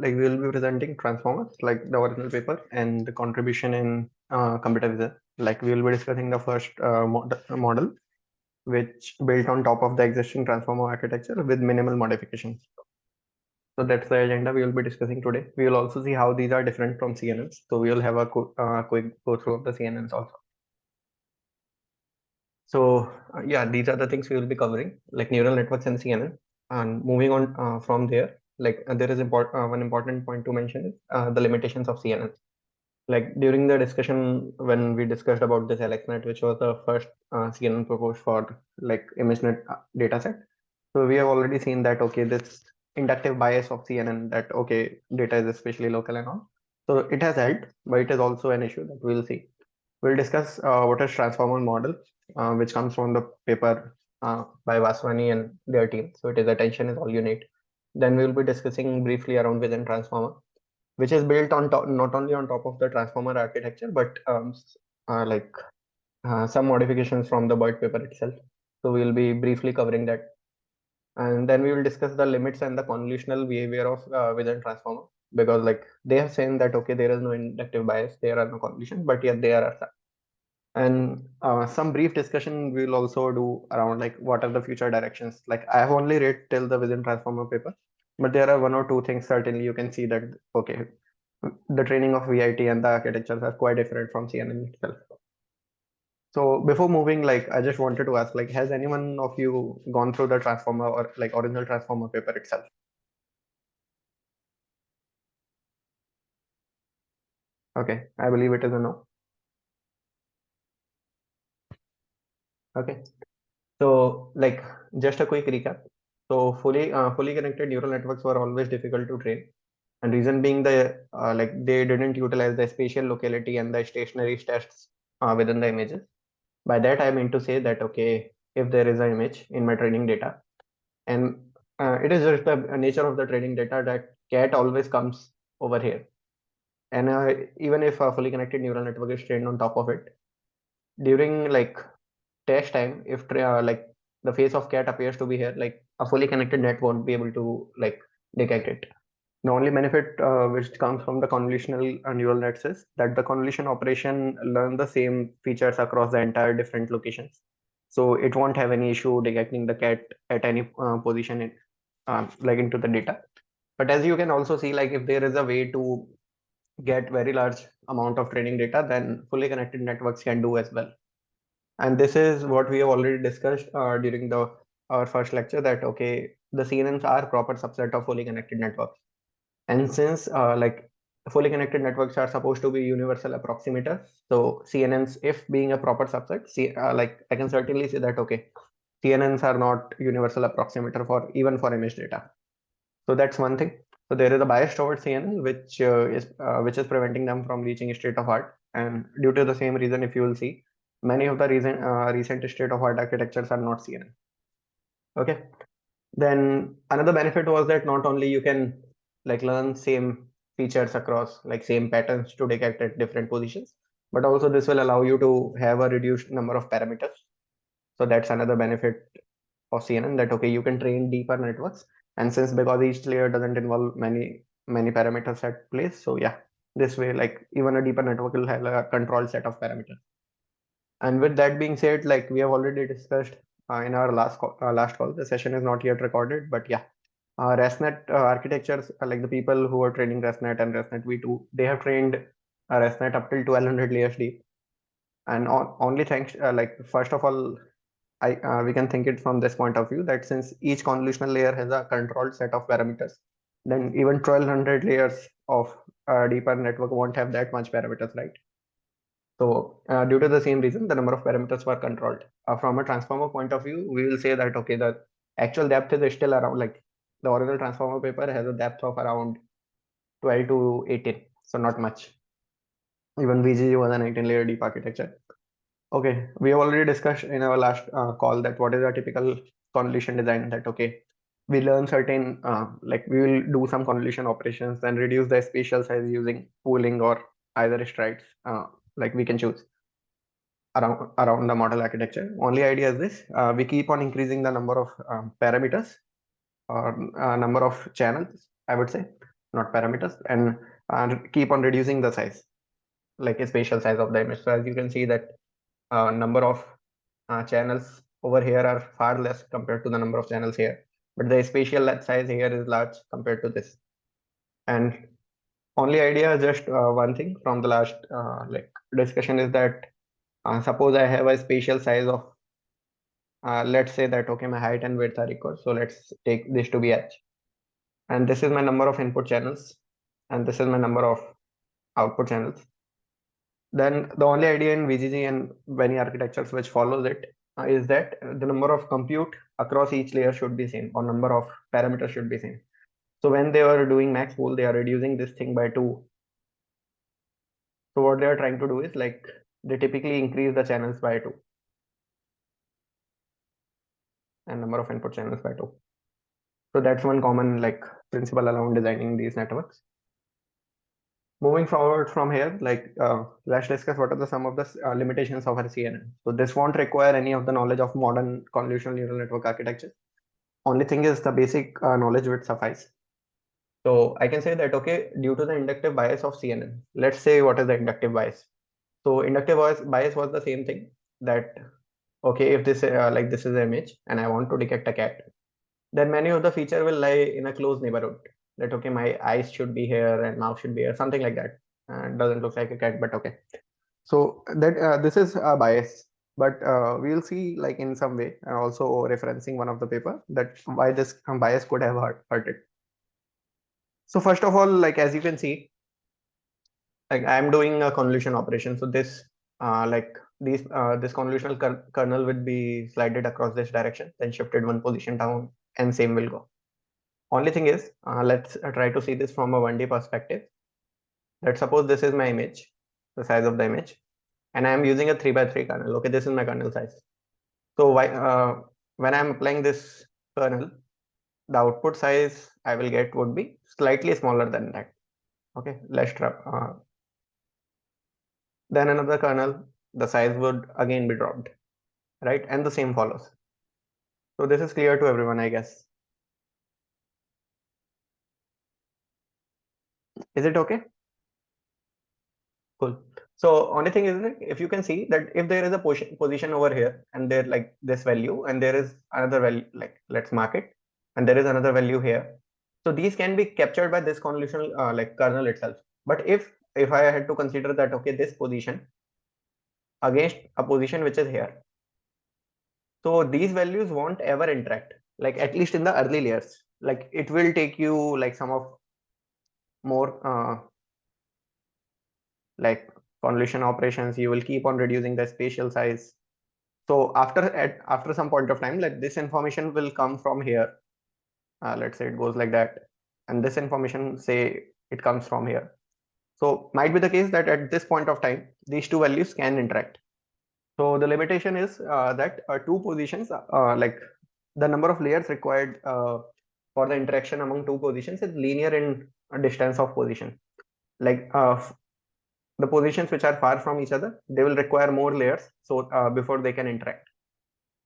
like we will be presenting transformers, like the original paper, and the contribution in computer vision. Like we will be discussing the first model, which built on top of the existing transformer architecture with minimal modifications. So that's the agenda we will be discussing today. We will also see how these are different from CNNs. So we will have a quick go through of the CNNs also. So yeah, these are the things we will be covering, like neural networks and CNN. And moving on from there, like there is one important point to mention is the limitations of CNN. Like during the discussion when we discussed about this AlexNet, which was the first CNN proposed for like ImageNet dataset. So we have already seen that okay, this inductive bias of CNN, that okay, data is especially local and all. So it has helped, but it is also an issue that we'll see. We'll discuss what is transformer model, which comes from the paper by Vaswani and their team. So it is attention is all you need. Then we will be discussing briefly around vision transformer, which is built on top, not only on top of the transformer architecture, but like some modifications from the BERT paper itself. So we will be briefly covering that. And then we will discuss the limits and the convolutional behavior of vision transformer, because like they have said that okay, there is no inductive bias, there are no convolution, but yet there are some. And some brief discussion we will also do around like what are the future directions. Like I have only read till the vision transformer paper, but there are one or two things certainly you can see that okay, the training of ViT and the architectures are quite different from CNN itself. So before moving, like I just wanted to ask, like, has anyone of you gone through the transformer or like original transformer paper itself? Okay, I believe it is a no. Okay, so like just a quick recap. So fully connected neural networks were always difficult to train, and reason being the like they didn't utilize the spatial locality and the stationary tests within the images. By that I mean to say that okay, if there is an image in my training data, and it is just the nature of the training data that cat always comes over here, and even if a fully connected neural network is trained on top of it, during like test time, if like the face of cat appears to be here, like a fully connected net won't be able to like detect it. The only benefit which comes from the convolutional neural nets is that the convolution operation learn the same features across the entire different locations. So it won't have any issue detecting the cat at any position in like into the data. But as you can also see, like if there is a way to get very large amount of training data, then fully connected networks can do as well. And this is what we have already discussed during the our first lecture, that okay, the CNNs are proper subset of fully connected networks. And since like fully connected networks are supposed to be universal approximators, so CNNs, if being a proper subset, like I can certainly say that okay, CNNs are not universal approximator for even for image data. So that's one thing. So there is a bias towards CNN, which is preventing them from reaching state of art. And due to the same reason, if you will see, many of the recent state of art architectures are not CNN. Okay. Then another benefit was that not only you can like learn same features across like same patterns to detect at different positions, but also this will allow you to have a reduced number of parameters. So that's another benefit of CNN, that okay, you can train deeper networks, and since because each layer doesn't involve many parameters at place, so yeah, this way like even a deeper network will have a controlled set of parameters. And with that being said, like we have already discussed in our last call, the session is not yet recorded, but yeah, ResNet architectures, like the people who are training ResNet and ResNet V2, they have trained ResNet up till 1200 layers deep. And only thanks, like first of all, we can think it from this point of view, that since each convolutional layer has a controlled set of parameters, then even 1200 layers of deeper network won't have that much parameters, right? So due to the same reason, the number of parameters were controlled. From a transformer point of view, we will say that okay, the actual depth is still around, like the original transformer paper has a depth of around 12 to 18, so not much. Even VGG was an 18 layer deep architecture. Okay, we have already discussed in our last call that what is a typical convolution design, that okay, we learn certain like we will do some convolution operations and reduce the spatial size using pooling or either strides, like we can choose around the model architecture. Only idea is this: we keep on increasing the number of parameters or number of channels, I would say. not parameters, and keep on reducing the size, like a spatial size of the image. So as you can see that number of channels over here are far less compared to the number of channels here, but the spatial size here is large compared to this. And only idea, just one thing from the last like discussion is that suppose I have a spatial size of let's say that okay, my height and width are equal, so let's take this to be h, and this is my number of input channels, and this is my number of output channels. Then the only idea in VGG and many architectures which follows it is that the number of compute across each layer should be same, or number of parameters should be same. So when they are doing max pool, they are reducing this thing by 2. So what they are trying to do is like they typically increase the channels by 2 and number of input channels by 2. So that's one common like principle around designing these networks. Moving forward from here, like let's discuss what are the some of the limitations of our CNN. So this won't require any of the knowledge of modern convolutional neural network architecture. Only thing is the basic knowledge would suffice. So I can say that okay, due to the inductive bias of CNN, let's say what is the inductive bias. So inductive bias was the same thing that okay, if this like this is an image and I want to detect a cat, then many of the feature will lie in a close neighborhood. That okay, my eyes should be here and mouth should be here, something like that. Doesn't look like a cat, but okay. So that this is a bias, but we'll see like in some way, and also referencing one of the paper that why this bias could have hurt it. So first of all, like as you can see, like I'm doing a convolution operation. So this like this convolutional kernel would be slided across this direction, then shifted one position down, and same will go. Only thing is, let's try to see this from a 1D perspective. Let's suppose this is my image, the size of the image, and I am using a 3 by 3 kernel. Okay, this is my kernel size. So why when I'm applying this kernel, the output size I will get would be slightly smaller than that. Okay, then another kernel, the size would again be dropped, right? And the same follows. So this is clear to everyone, I guess. Is it okay? Cool. So only thing is that if you can see that if there is a position over here and there like this value and there is another value, like let's mark it, and there is another value here. So these can be captured by this convolutional like kernel itself. But if I had to consider that okay, this position against a position which is here, so these values won't ever interact, like at least in the early layers. Like it will take you like some of more like convolution operations. You will keep on reducing the spatial size. So after some point of time, like this information will come from here. Let's say it goes like that, and this information say it comes from here. So might be the case that at this point of time, these two values can interact. So the limitation is that two positions, like the number of layers required for the interaction among two positions is linear in distance of position. Like the positions which are far from each other, they will require more layers so before they can interact.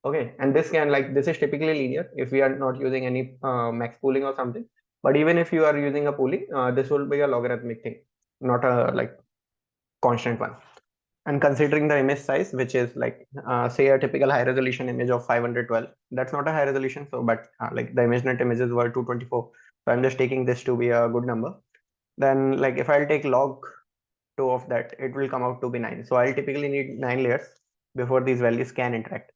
Okay, and this can like this is typically linear if we are not using any max pooling or something. But even if you are using a pooling, this will be a logarithmic thing, not a like constant one. And considering the image size, which is like say a typical high resolution image of 512, that's not a high resolution. So, but like the ImageNet images were 224, so I'm just taking this to be a good number. Then like if I'll take log 2 of that, it will come out to be 9. So I'll typically need 9 layers before these values can interact.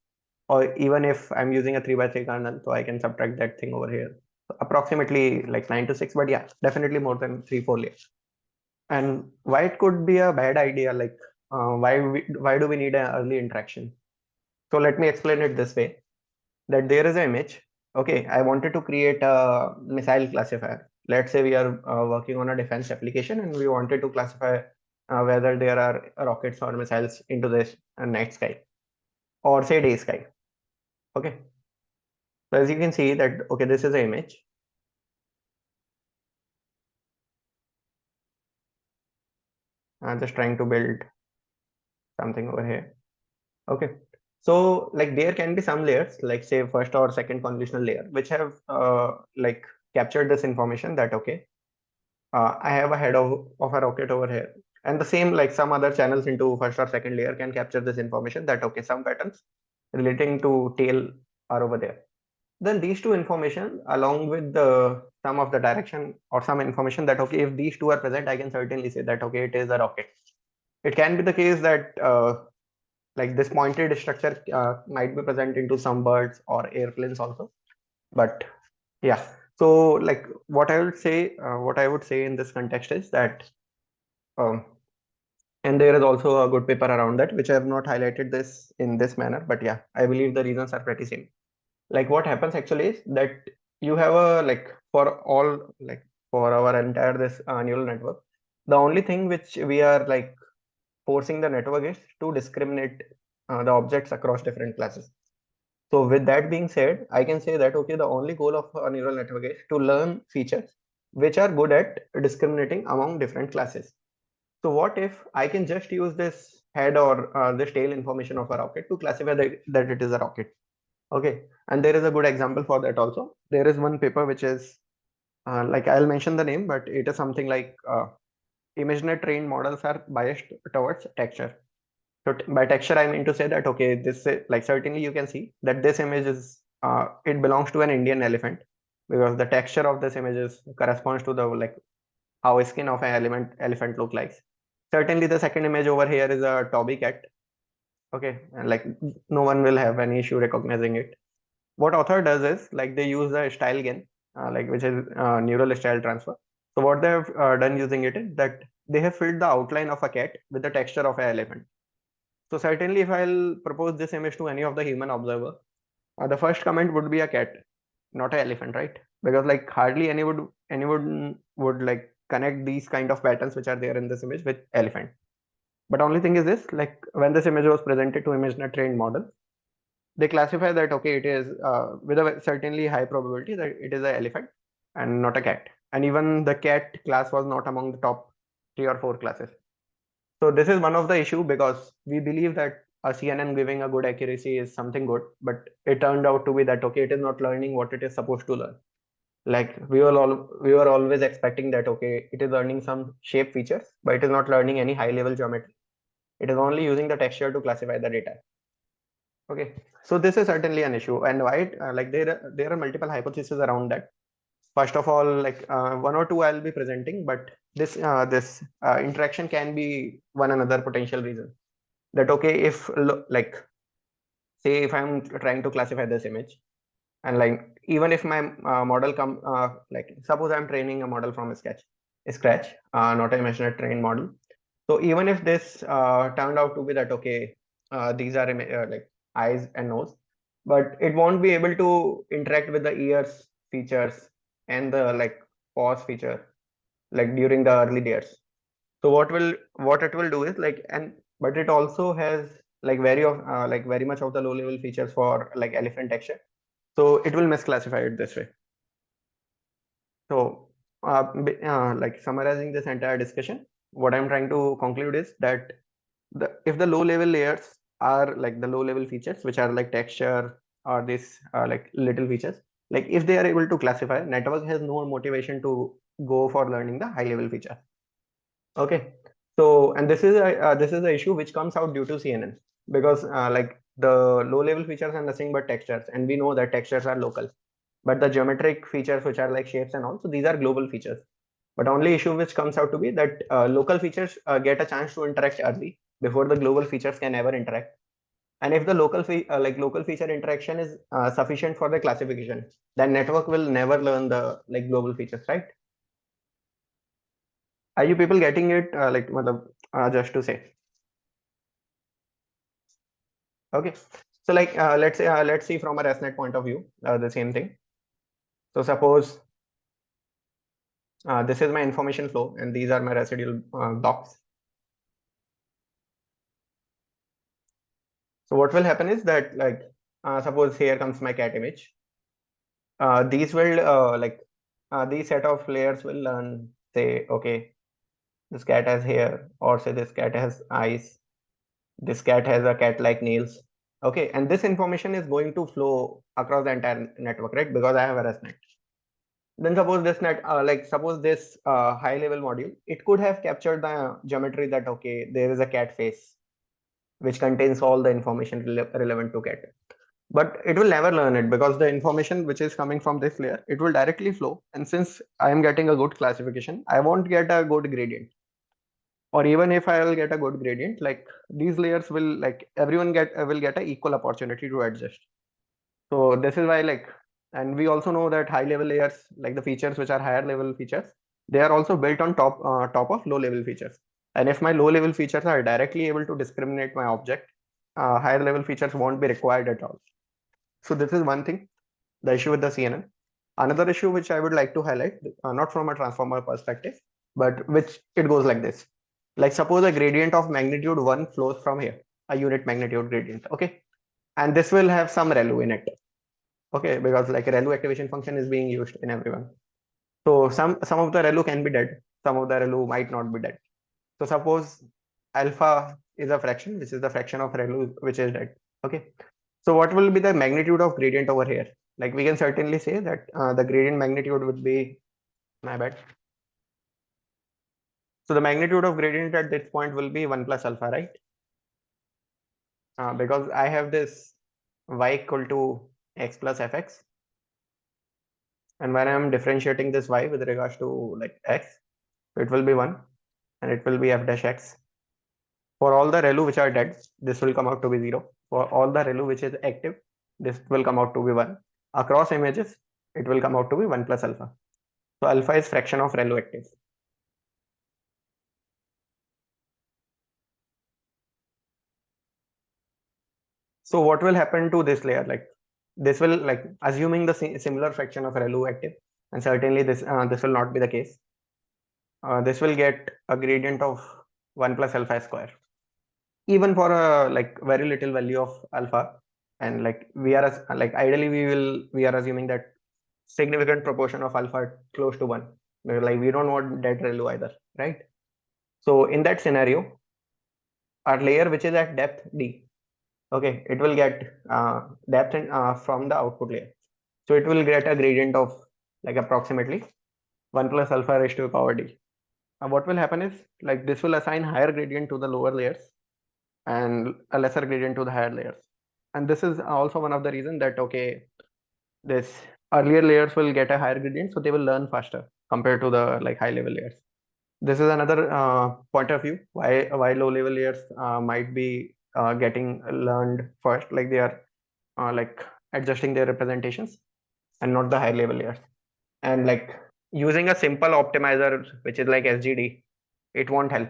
Or even if I'm using a 3 by 3 kernel, so I can subtract that thing over here. So approximately like 9 to 6, but yeah, definitely more than 3, 4 layers. And why it could be a bad idea, like why do we need an early interaction? So let me explain it this way, that there is an image. Okay, I wanted to create a missile classifier. Let's say we are working on a defense application and we wanted to classify whether there are rockets or missiles into this night sky or say day sky. Okay, so as you can see that okay, this is an image. I'm just trying to build something over here. Okay, so like there can be some layers, like say first or second convolutional layer, which have like captured this information that okay, I have a head of a rocket over here. And the same, like some other channels into first or second layer can capture this information that, okay, some patterns relating to tail are over there. Then these two information along with the some of the direction or some information that, okay, if these two are present, I can certainly say that, okay, it is a rocket. It can be the case that like this pointed structure might be present into some birds or airplanes also. But yeah, so like what I would say in this context is that, um, and there is also a good paper around that, which I have not highlighted this in this manner, but yeah, I believe the reasons are pretty same. Like what happens actually is that you have a like for all like for our entire this neural network, the only thing which we are like forcing the network is to discriminate the objects across different classes. So with that being said, I can say that, okay, the only goal of a neural network is to learn features which are good at discriminating among different classes. So what if I can just use this head or this tail information of a rocket to classify that it is a rocket? Okay, and there is a good example for that also. There is one paper which is like I'll mention the name, but it is something like ImageNet trained models are biased towards texture. So by texture, I mean to say that, okay, this like certainly you can see that this image is it belongs to an Indian elephant because the texture of this image is corresponds to the like how a skin of an elephant look like. Certainly, the second image over here is a Toby cat. Okay, and like no one will have any issue recognizing it. What author does is like they use the style gain, like which is neural style transfer. So what they have done using it is that they have filled the outline of a cat with the texture of an elephant. So certainly, if I'll propose this image to any of the human observer, the first comment would be a cat, not an elephant, right? Because like hardly anyone would like connect these kind of patterns which are there in this image with elephant. But only thing is this, like when this image was presented to ImageNet trained model, they classify that, okay, it is with a certainly high probability that it is an elephant and not a cat. And even the cat class was not among the top 3 or 4 classes. So this is one of the issue because we believe that a CNN giving a good accuracy is something good, but it turned out to be that, okay, it is not learning what it is supposed to learn. Like we were always expecting that, okay, it is learning some shape features, but it is not learning any high level geometry. It is only using the texture to classify the data. Okay, so this is certainly an issue, and why like there are multiple hypotheses around that. First of all, like one or two I'll be presenting, but this interaction can be one another potential reason. That, okay, if like say if I'm trying to classify this image, and like even if my model come like suppose I'm training a model from scratch, not a machine trained model. So even if this turned out to be that, okay, these are like eyes and nose, but it won't be able to interact with the ears features and the like paws feature like during the early layers. So what it will do is like, and but it also has like very much of the low level features for like elephant texture. So it will misclassify it this way. So like summarizing this entire discussion, what I'm trying to conclude is that if the low level layers are like the low level features which are like texture or this like little features, like if they are able to classify, network has no motivation to go for learning the high level feature. Okay, so and this is the issue which comes out due to CNN because like the low level features are nothing but textures, and we know that textures are local, but the geometric features which are like shapes and all, so these are global features. But only issue which comes out to be that local features get a chance to interact early before the global features can ever interact. And if the local feature interaction is sufficient for the classification, then network will never learn the like global features, right? Are you people getting it? Just to say, okay. So like let's see from a ResNet point of view the same thing. So suppose this is my information flow, and these are my residual blocks. So what will happen is that like suppose here comes my cat image. These will these set of layers will learn, say, okay, this cat has hair, or say this cat has eyes, this cat has a cat like nails. Okay, and this information is going to flow across the entire network, right? Because I have a ResNet. then suppose this net, suppose this high level module, it could have captured the geometry that, okay, there is a cat face, which contains all the information relevant to cat. But it will never learn it because the information which is coming from this layer, it will directly flow. And since I am getting a good classification, I won't get a good gradient. Or even if I will get a good gradient, like these layers will, like everyone will get an equal opportunity to adjust. So this is why, like, and we also know that high level layers, like the features which are higher level features, they are also built on top of low level features. And if my low level features are directly able to discriminate my object, higher level features won't be required at all. So this is one thing, the issue with the CNN. Another issue which I would like to highlight, not from a transformer perspective, but which it goes like this. Like suppose a gradient of magnitude 1 flows from here, a unit magnitude gradient, okay? And this will have some ReLU in it, okay? Because like a ReLU activation function is being used in everyone. So some of the ReLU can be dead, some of the ReLU might not be dead. So suppose alpha is a fraction, which is the fraction of ReLU which is dead, okay? So what will be the magnitude of gradient over here? Like we can certainly say that the gradient magnitude would be, my bad. So the magnitude of gradient at this point will be 1 plus alpha, right? Because I have this y equal to x plus fx. And when I'm differentiating this y with regards to like x, it will be 1 and it will be f dash x. For all the ReLU which are dead, this will come out to be 0. For all the ReLU which is active, this will come out to be 1. Across images, it will come out to be 1 plus alpha. So alpha is fraction of ReLU active. So what will happen to this layer? Like this will, like assuming the similar fraction of ReLU active, and certainly this will not be the case. This will get a gradient of 1 plus alpha square, even for a like very little value of alpha. And like like ideally we are assuming that significant proportion of alpha close to 1. Like we don't want dead ReLU either, right? So in that scenario, our layer which is at depth d, okay, it will get depth from the output layer. So it will get a gradient of like approximately 1 plus alpha raised to the power d. What will happen is like this will assign higher gradient to the lower layers and a lesser gradient to the higher layers. And this is also one of the reasons that, okay, this earlier layers will get a higher gradient, so they will learn faster compared to the like high level layers. This is another point of view why low level layers might be getting learned first, like they are like adjusting their representations and not the high level layers. And like using a simple optimizer which is like SGD, it won't help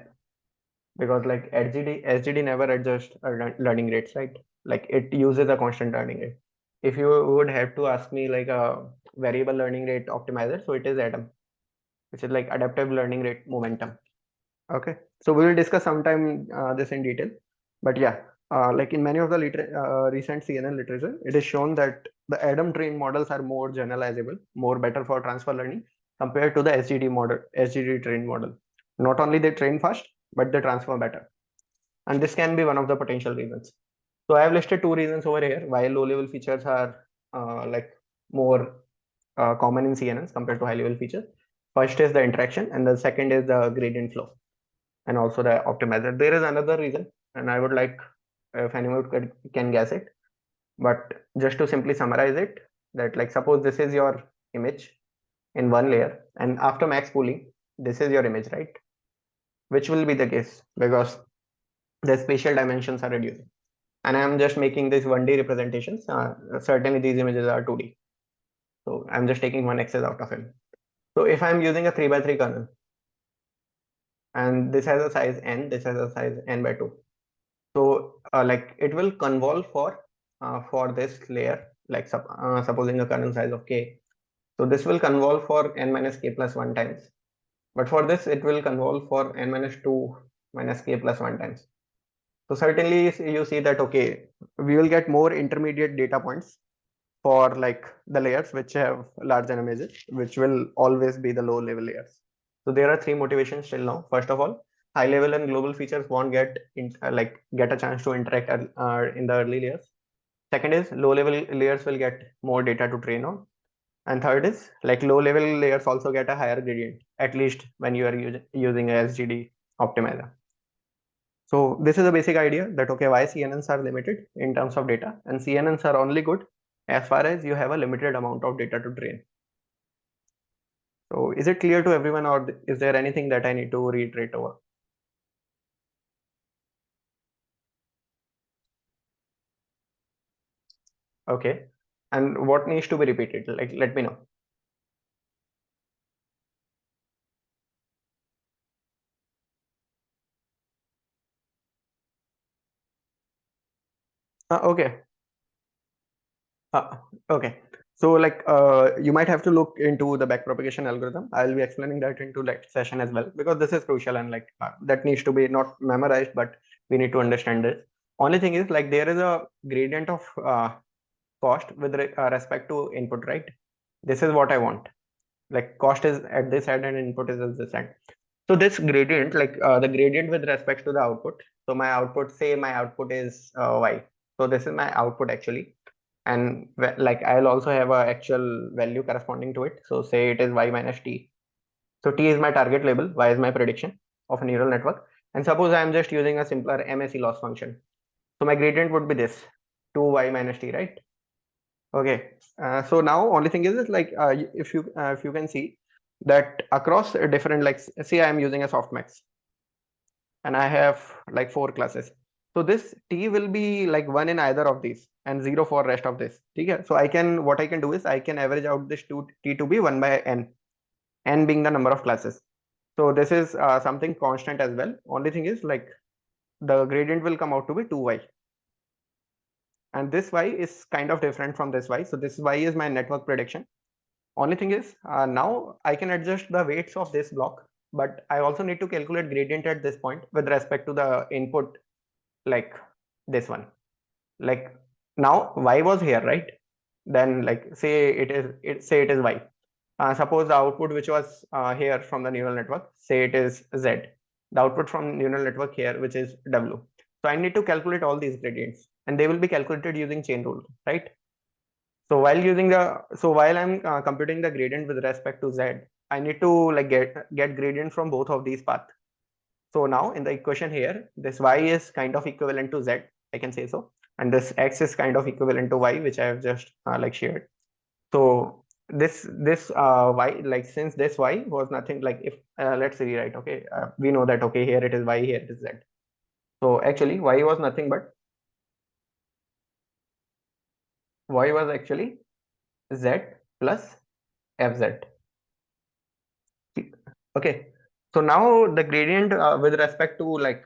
because like SGD never adjusts learning rates, right? Like it uses a constant learning rate. If you would have to ask me like a variable learning rate optimizer, so it is ADAM, which is like adaptive learning rate momentum. Okay, so we will discuss sometime this in detail. But yeah, like in many of the recent CNN literature, it is shown that the ADAM trained models are more generalizable, more better for transfer learning compared to the SGD trained model. Not only they train fast, but they transfer better. And this can be one of the potential reasons. So I have listed two reasons over here why low level features are like more common in CNNs compared to high level features. First is the interaction, and the second is the gradient flow, and also the optimizer. There is another reason, and I would like if anyone can guess it. But just to simply summarize it, that like suppose this is your image in one layer, and after max pooling, this is your image, right? Which will be the case because the spatial dimensions are reducing. And I'm just making this 1D representations. Certainly these images are 2D. So I'm just taking one axis out of it. So if I'm using a 3 by 3 kernel, and this has a size n, this has a size n by 2. So like it will convolve for this layer, like supposing a kernel size of k. So this will convolve for n minus k plus 1 times. But for this, it will convolve for n minus 2 minus k plus 1 times. So certainly you see that, okay, we will get more intermediate data points for like the layers which have large images, which will always be the low level layers. So there are three motivations till now. First of all, high level and global features won't get get a chance to interact in the early layers. Second is low level layers will get more data to train on. And third is like low level layers also get a higher gradient, at least when you are using a SGD optimizer. So this is a basic idea that okay, why CNNs are limited in terms of data, and CNNs are only good as far as you have a limited amount of data to train. So is it clear to everyone, or is there anything that I need to reiterate over? Okay. And what needs to be repeated? Like, let me know. Okay. Uh, okay. So like you might have to look into the backpropagation algorithm. I'll be explaining that into next session as well because this is crucial and like that needs to be not memorized, but we need to understand this. Only thing is like there is a gradient of cost with respect to input, right? This is what I want. Like cost is at this end and input is at this end. So this gradient, like the gradient with respect to the output. So my output, say my output is y. So this is my output actually, and like I'll also have a actual value corresponding to it. So say it is y minus t. So t is my target label, y is my prediction of a neural network. And suppose I am just using a simpler MSE loss function. So my gradient would be this 2y minus t, right? Okay. So now only thing is like if you can see that across different like say I am using a softmax and I have like 4 classes. So this t will be like 1 in either of these and 0 for rest of this. Okay. So I can what I can do is I can average out this t to be 1 by n being the number of classes. So this is something constant as well. Only thing is like the gradient will come out to be 2y, and this y is kind of different from this y. So this y is my network prediction. Only thing is now I can adjust the weights of this block, but I also need to calculate gradient at this point with respect to the input, like this one. Like now y was here, right? Then like say say it is y. Suppose the output which was here from the neural network, say it is z. The output from neural network here, which is w. So I need to calculate all these gradients, and they will be calculated using chain rule, right? So while I'm computing the gradient with respect to z, I need to like get gradient from both of these paths. So now in the equation here, this y is kind of equivalent to z, I can say so, and this x is kind of equivalent to y, which I have just like shared. So this y, like since this y was nothing, like if let's rewrite, okay, we know that okay, here it is y, here it is z. So actually y was nothing but y was actually z plus fz. Okay, so now the gradient with respect to like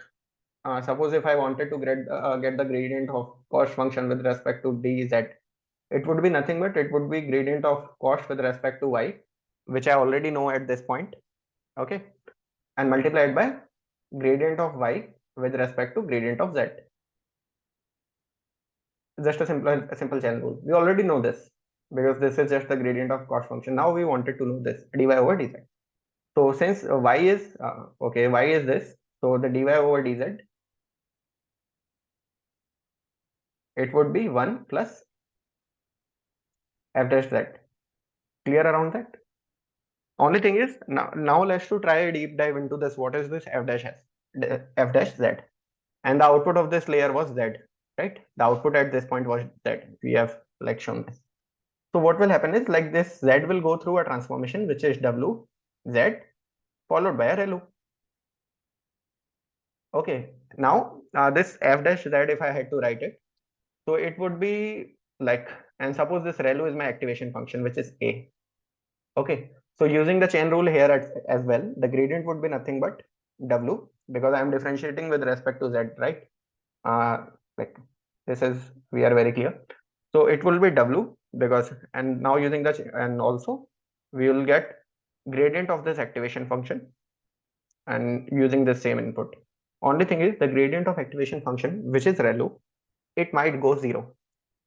suppose if I wanted to get the gradient of cost function with respect to dz, it would be nothing but it would be gradient of cost with respect to y, which I already know at this point. Okay, and multiplied by gradient of y with respect to gradient of z. Just a simple chain rule. We already know this because this is just the gradient of cost function. Now we wanted to know this dy over dz. So since y is okay, y is this, so the dy over dz, it would be 1 plus f dash z. Clear around that? Only thing is now let's to try a deep dive into this. What is this f dash z? And the output of this layer was z, right? The output at this point was z. We have like shown this. So what will happen is like this z will go through a transformation which is w z followed by a relu. Okay, now this f dash z, if I had to write it, so it would be like, and suppose this relu is my activation function, which is a. Okay, so using the chain rule here as well, the gradient would be nothing but w, because I am differentiating with respect to z, right? Like this is, we are very clear. So it will be w because, and now using the and also we will get gradient of this activation function and using the same input. Only thing is the gradient of activation function, which is relu, it might go 0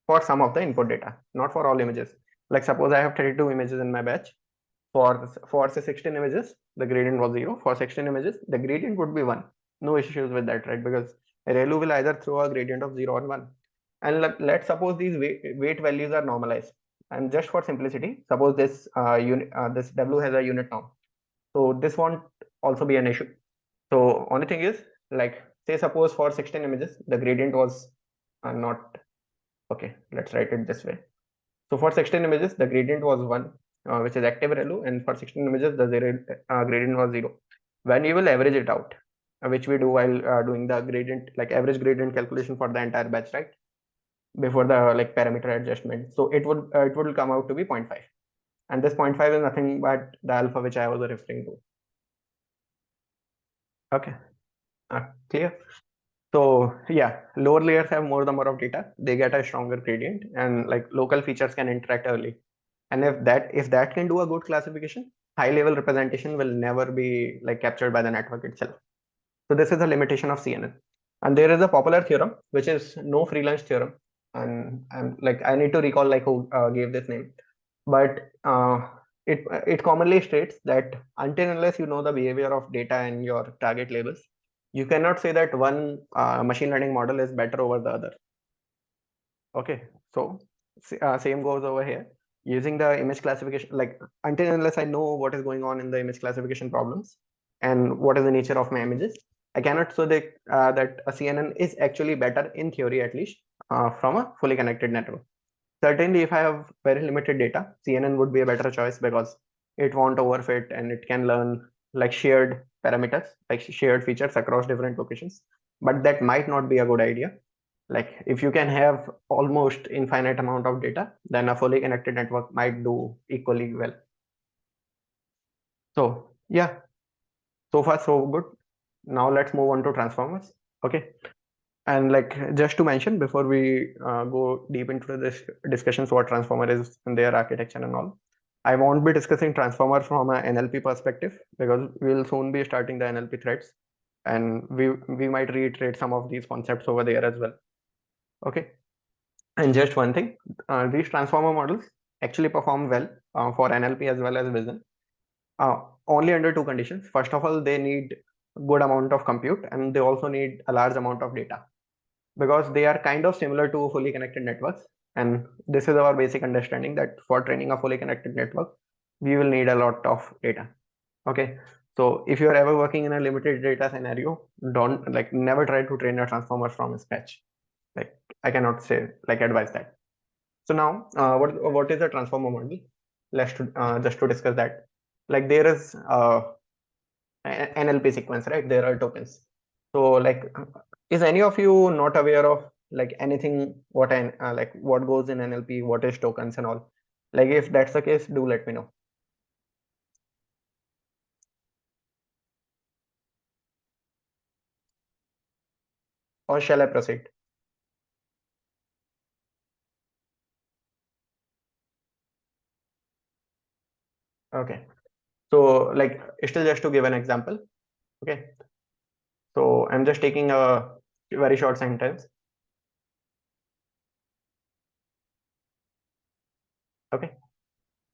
for some of the input data, not for all images. Like suppose I have 32 images in my batch. For say 16 images, the gradient was 0. For 16 images, the gradient would be 1. No issues with that, right? Because ReLU will either throw a gradient of 0 or 1. And let's suppose these weight values are normalized. And just for simplicity, suppose this unit, this W has a unit norm. So this won't also be an issue. So only thing is, like, say suppose for 16 images, the gradient was not okay. Let's write it this way. So for 16 images, the gradient was 1, which is active ReLU, and for 16 images, the gradient was 0. When you will average it out, which we do while doing the gradient, like average gradient calculation for the entire batch, right? Before the like parameter adjustment. So it would come out to be 0.5. And this 0.5 is nothing but the alpha which I was referring to. Okay, clear? So yeah, lower layers have more number of data. They get a stronger gradient, and like local features can interact early. And if that can do a good classification, high level representation will never be like captured by the network itself. So this is a limitation of CNN. And there is a popular theorem which is no free lunch theorem. And I'm like I need to recall like who gave this name, but it commonly states that until unless you know the behavior of data and your target labels, you cannot say that one machine learning model is better over the other. Okay, so same goes over here. Using the image classification, like until unless I know what is going on in the image classification problems and what is the nature of my images, I cannot say that a CNN is actually better in theory, at least from a fully connected network. Certainly, if I have very limited data, CNN would be a better choice because it won't overfit and it can learn like shared parameters, like shared features across different locations. But that might not be a good idea. Like if you can have almost infinite amount of data, then a fully connected network might do equally well. So yeah, so far so good. Now let's move on to transformers. Okay. And like just to mention before we go deep into this discussions what transformer is and their architecture and all, I won't be discussing transformer from an NLP perspective because we'll soon be starting the NLP threads, and we might reiterate some of these concepts over there as well. Okay. And just one thing, these transformer models actually perform well for NLP as well as vision, only under two conditions. First of all, they need good amount of compute, and they also need a large amount of data because they are kind of similar to fully connected networks. And this is our basic understanding that for training a fully connected network, we will need a lot of data. Okay. So if you are ever working in a limited data scenario, don't like never try to train a transformer from scratch. Like I cannot say like advise that. So now, what is a transformer model? Let's just to discuss that. Like there is NLP sequence, right? There are tokens. So like, is any of you not aware of like anything what like what goes in NLP, what is tokens and all? Like if that's the case, do let me know. Or shall I proceed? Okay. So like still just to give an example. Okay. So I'm just taking a very short sentence. Okay.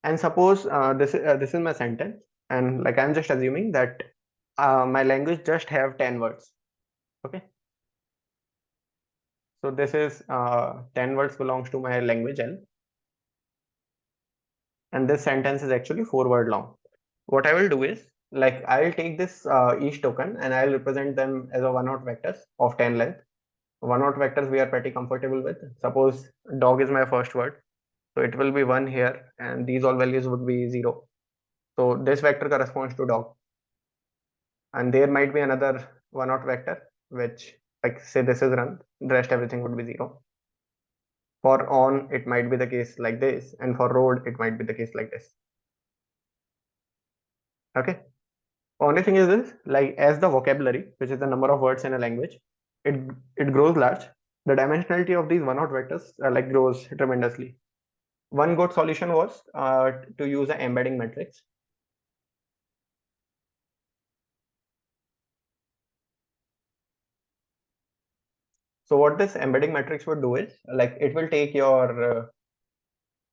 And suppose this is my sentence, and like I'm just assuming that my language just have 10 words. Okay. So this is 10 words belongs to my language L, and this sentence is actually 4 word long. What I will do is like I'll take this each token and I'll represent them as a one hot vectors of 10 length. One hot vectors we are pretty comfortable with. Suppose dog is my first word, so it will be 1 here, and these all values would be 0. So this vector corresponds to dog, and there might be another one hot vector which like say this is run, the rest everything would be 0. For on it might be the case like this, and for road it might be the case like this. Okay. Only thing is this, like as the vocabulary, which is the number of words in a language, it it grows large. The dimensionality of these one-hot vectors like grows tremendously. One good solution was to use an embedding matrix. So what this embedding matrix would do is like it will take your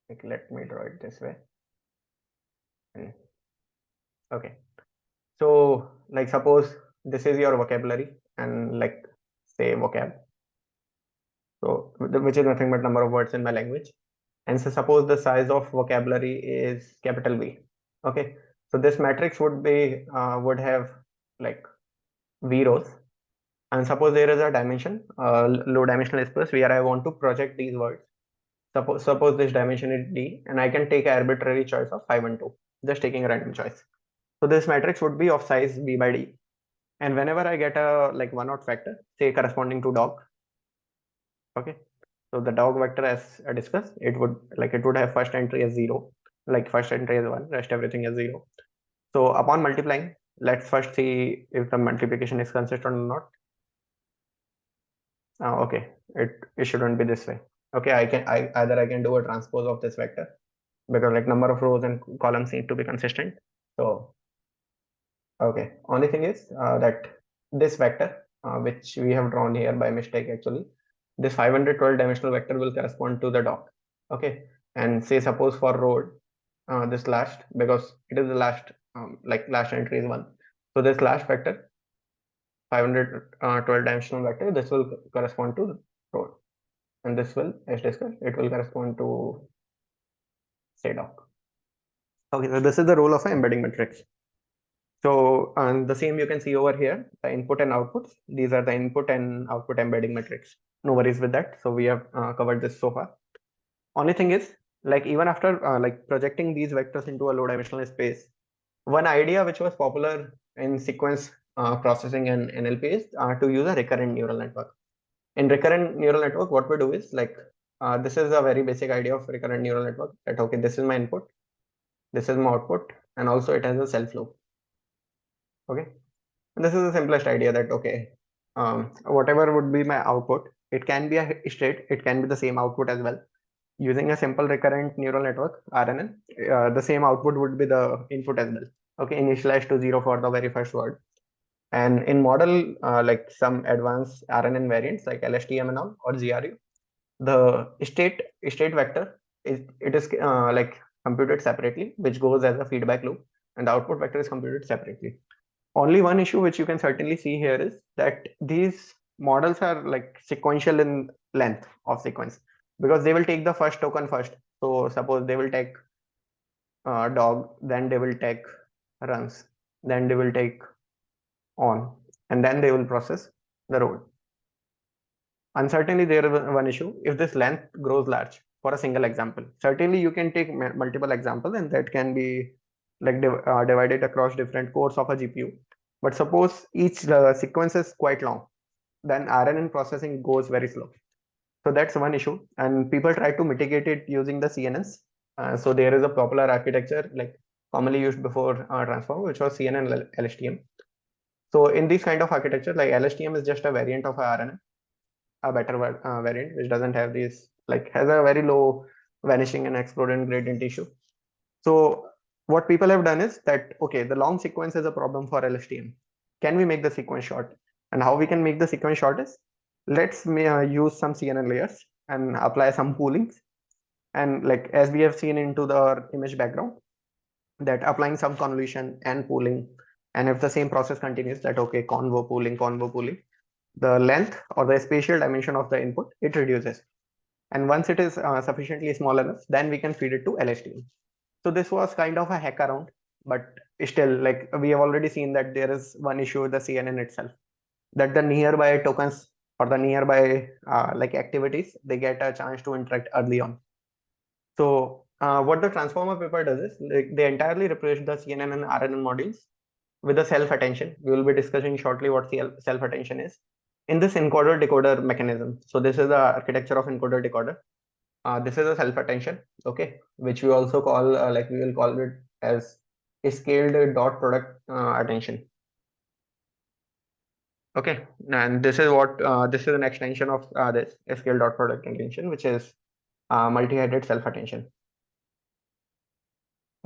like let me draw it this way. Okay. So like suppose this is your vocabulary and like say vocab. So which is nothing but number of words in my language. and so suppose the size of vocabulary is capital V. Okay, so this matrix would be would have like V rows, and suppose there is a dimension, low dimensional space where I want to project these words. Suppose this dimension is D, and I can take an arbitrary choice of 5 and 2, just taking a random choice. So this matrix would be of size B by D, and whenever I get a like one out factor, say corresponding to dog, okay, so the dog vector, as I discussed, it would have first entry as 0, like first entry is 1, rest everything is 0. So upon multiplying, let's first see if the multiplication is consistent or not. Okay, it shouldn't be this way. Okay, I either I can do a transpose of this vector, because like number of rows and columns need to be consistent. So okay, only thing is that this vector, which we have drawn here by mistake actually, this 512 dimensional vector will correspond to the dog. Okay, and say suppose for road, this last, because it is the last, like last entry is 1. So this last vector, 512 dimensional vector, this will correspond to road, and this will, as discussed, it will correspond to say dog. Okay, so this is the role of an embedding matrix. So the same you can see over here, the input and outputs. These are the input and output embedding matrix. No worries with that. So we have covered this so far. Only thing is, like even after like projecting these vectors into a low dimensional space, one idea which was popular in sequence processing and NLP is to use a recurrent neural network. In recurrent neural network, what we do is like this is a very basic idea of recurrent neural network. That okay, this is my input, this is my output, and also it has a self loop. Okay, and this is the simplest idea that okay, whatever would be my output, it can be a state, it can be the same output as well. Using a simple recurrent neural network RNN, the same output would be the input as well. Okay, initialized to 0 for the very first word. And in model like some advanced RNN variants like LSTM and all or GRU, the state vector is like computed separately, which goes as a feedback loop, and the output vector is computed separately. Only one issue which you can certainly see here is that these models are like sequential in length of sequence, because they will take the first token first. So suppose they will take dog, then they will take runs, then they will take on, and then they will process the road. And certainly there is one issue: if this length grows large for a single example, certainly you can take multiple examples, and that can be like divided across different cores of a GPU. But suppose each sequence is quite long, then RNN processing goes very slow. So that's one issue, and people try to mitigate it using the CNNs. So there is a popular architecture like commonly used before transform, which was CNN LSTM. So in this kind of architecture, like LSTM is just a variant of RNN, a better variant, which doesn't have these, like has a very low vanishing and exploding gradient issue. So what people have done is that okay, the long sequence is a problem for LSTM. Can we make the sequence short? And how we can make the sequence short is, let's use some CNN layers and apply some poolings. And like as we have seen into the image background, that applying some convolution and pooling, and if the same process continues, that okay, convo pooling, the length or the spatial dimension of the input, it reduces. And once it is sufficiently small enough, then we can feed it to LSTM. So this was kind of a hack around, but still, like we have already seen that there is one issue with the CNN itself, that the nearby tokens or the nearby like activities, they get a chance to interact early on. So what the transformer paper does is like, they entirely replace the CNN and RNN modules with the self-attention. We will be discussing shortly what self-attention is in this encoder decoder mechanism. So this is the architecture of encoder decoder. This is a self-attention, okay, which we also call like we will call it as a scaled dot product attention. Okay, and this is what this is an extension of this scale dot product attention, which is multi-headed self-attention.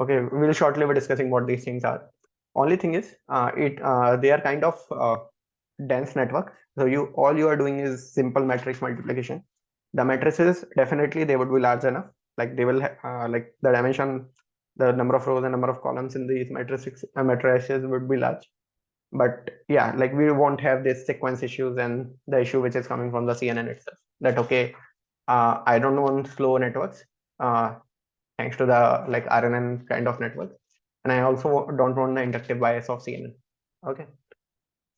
Okay, we'll shortly be discussing what these things are. Only thing is, they are kind of dense network. So all you are doing is simple matrix multiplication. The matrices definitely they would be large enough. Like they will like the dimension, the number of rows and number of columns in these matrices would be large. But yeah, like we won't have this sequence issues and the issue which is coming from the CNN itself. That okay, I don't want slow networks. thanks to the like RNN kind of network. And I also don't want the inductive bias of CNN. Okay.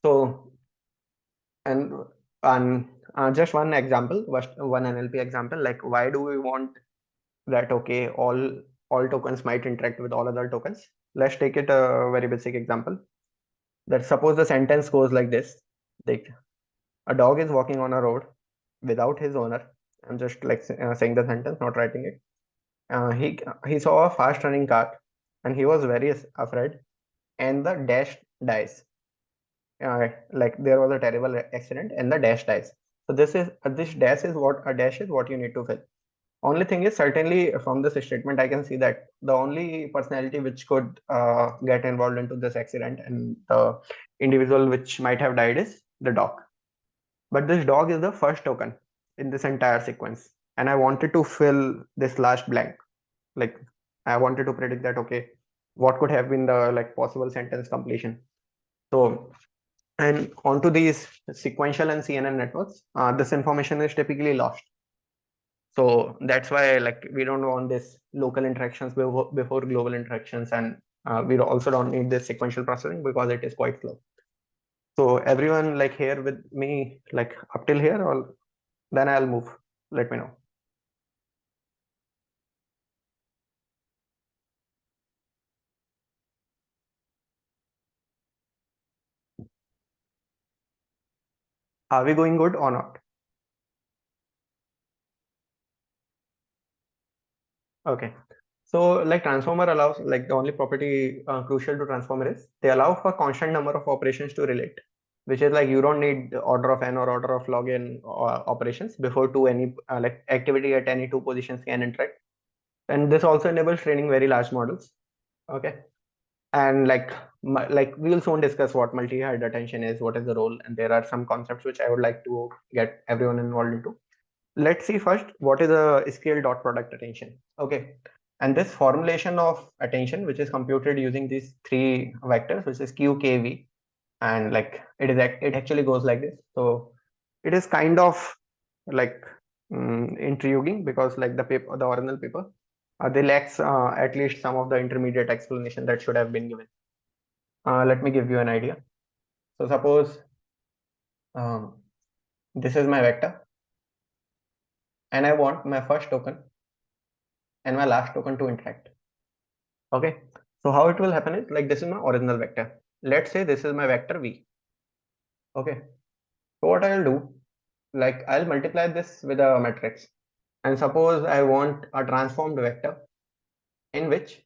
So, and just one example, one NLP example, like why do we want that? Okay, all tokens might interact with all other tokens. Let's take it a very basic example. That suppose the sentence goes like this: like a dog is walking on a road without his owner. I'm just like saying the sentence, not writing it. He saw a fast running car, and he was very afraid. And the dash dies. Like there was a terrible accident, and the dash dies. So this dash is what a dash is what you need to fill. Only thing is, certainly from this statement, I can see that the only personality which could get involved into this accident and the individual which might have died is the dog. But this dog is the first token in this entire sequence. And I wanted to fill this last blank. Like I wanted to predict that, okay, what could have been the like possible sentence completion. So, and onto these sequential and CNN networks, this information is typically lost. So that's why like we don't want this local interactions before global interactions, and we also don't need this sequential processing because it is quite slow. So everyone like here with me like up till here, or then I'll move. Let me know. Are we going good or not? Okay. So like transformer allows like the only property crucial to transformer is they allow for constant number of operations to relate, which is like you don't need the order of n or order of log n operations before two any like activity at any two positions can interact. And this also enables training very large models. Okay. And like like we will soon discuss what multi-head attention is, what is the role, and there are some concepts which I would like to get everyone involved into. Let's see first what is a scale dot product attention. Okay. And this formulation of attention, which is computed using these three vectors, which is q, k, v, and like it actually goes like this. So it is kind of like intriguing because like the original paper, they lacks at least some of the intermediate explanation that should have been given. Let me give you an idea. So suppose um, this is my vector, and I want my first token and my last token to interact. Okay. So how it will happen is like this is my original vector. Let's say this is my vector v. Okay. So what I'll do, like I'll multiply this with a matrix. And suppose I want a transformed vector in which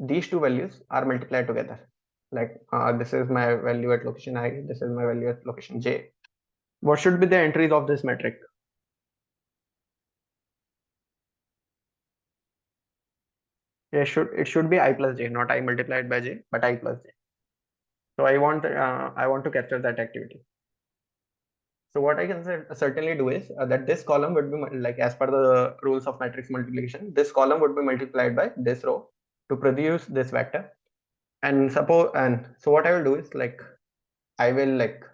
these two values are multiplied together. Like this is my value at location I, this is my value at location j. What should be the entries of this metric? It should be I plus j, not I multiplied by j, but I plus j. So I want to capture that activity. So what I can certainly do is that this column would be like as per the rules of matrix multiplication, this column would be multiplied by this row to produce this vector. And suppose, and so what I will do is like I will like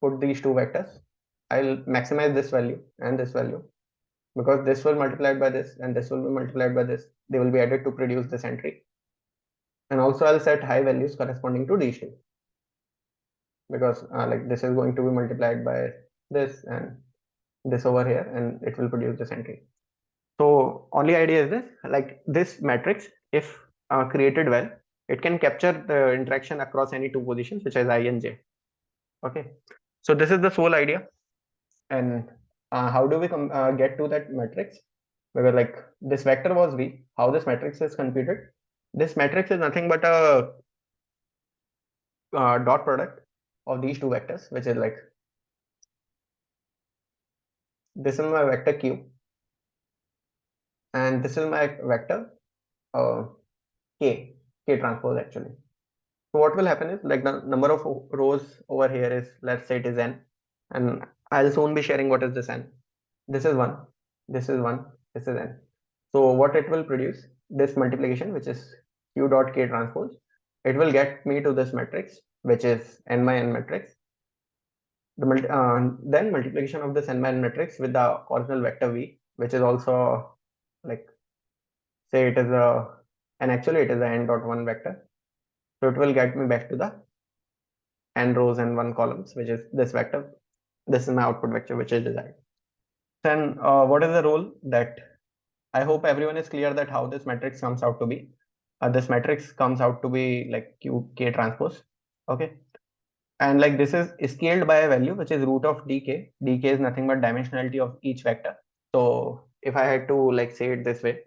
put these two vectors. I'll maximize this value and this value because this will multiplied by this and this will be multiplied by this. They will be added to produce this entry. And also I'll set high values corresponding to these two because like this is going to be multiplied by this and this over here, and it will produce this entry. So only idea is this, like this matrix, if created well, it can capture the interaction across any two positions, which is I and j. Okay. So this is the sole idea. And how do we get to that matrix? Because like this vector was v, how this matrix is computed? This matrix is nothing but a dot product of these two vectors, which is like this is my vector q, and this is my vector uh, k, k transpose actually. So what will happen is like the number of rows over here is, let's say it is n, and I'll soon be sharing what is this n. This is 1, this is 1, this is n. So what it will produce, this multiplication, which is q dot k transpose, it will get me to this matrix, which is n by n matrix. Then multiplication of this n by n matrix with the original vector v which is also like, say it is a, and actually it is a n dot one vector. So it will get me back to the n rows and one columns, which is this vector. This is my output vector, which is desired. Then what is the role that I hope everyone is clear that how this matrix comes out to be. This matrix comes out to be like Qk transpose. Okay. And like this is scaled by a value which is root of dk. Dk is nothing but dimensionality of each vector. So if I had to like say it this way,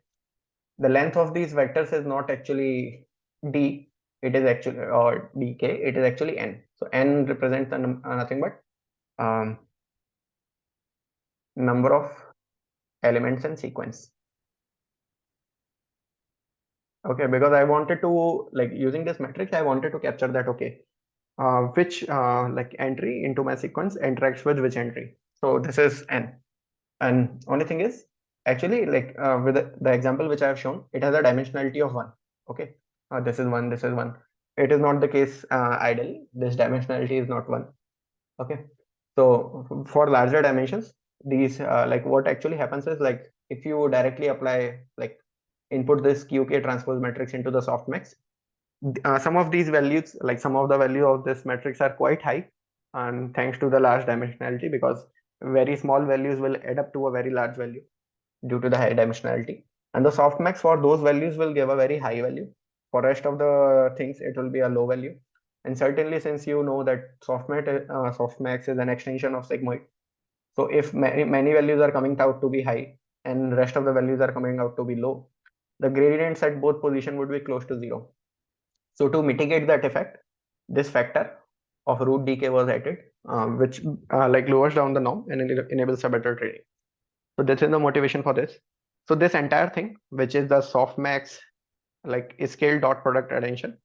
the length of these vectors is not actually d, it is actually, or dk, it is actually n. So n represents nothing but number of elements in sequence. Okay, because I wanted to, like, using this matrix, I wanted to capture that, okay, which like entry into my sequence interacts with which entry. So this is n. And only thing is, actually, like with the example which I have shown, it has a dimensionality of 1. Okay, this is 1, this is 1. It is not the case ideally. This dimensionality is not 1. Okay, so for larger dimensions, these like what actually happens is, like, if you directly apply, like, input this qk transpose matrix into the softmax, some of these values, like some of the value of this matrix are quite high, and thanks to the large dimensionality, because very small values will add up to a very large value due to the high dimensionality, and the softmax for those values will give a very high value. For rest of the things, it will be a low value. And certainly, since you know that softmax is an extension of sigmoid, so if many values are coming out to be high and rest of the values are coming out to be low, the gradients at both position would be close to zero. So to mitigate that effect, this factor of root dk was added, which like lowers down the norm and enables a better trading. So this is the motivation for this. So this entire thing, which is the softmax like scale dot product attention,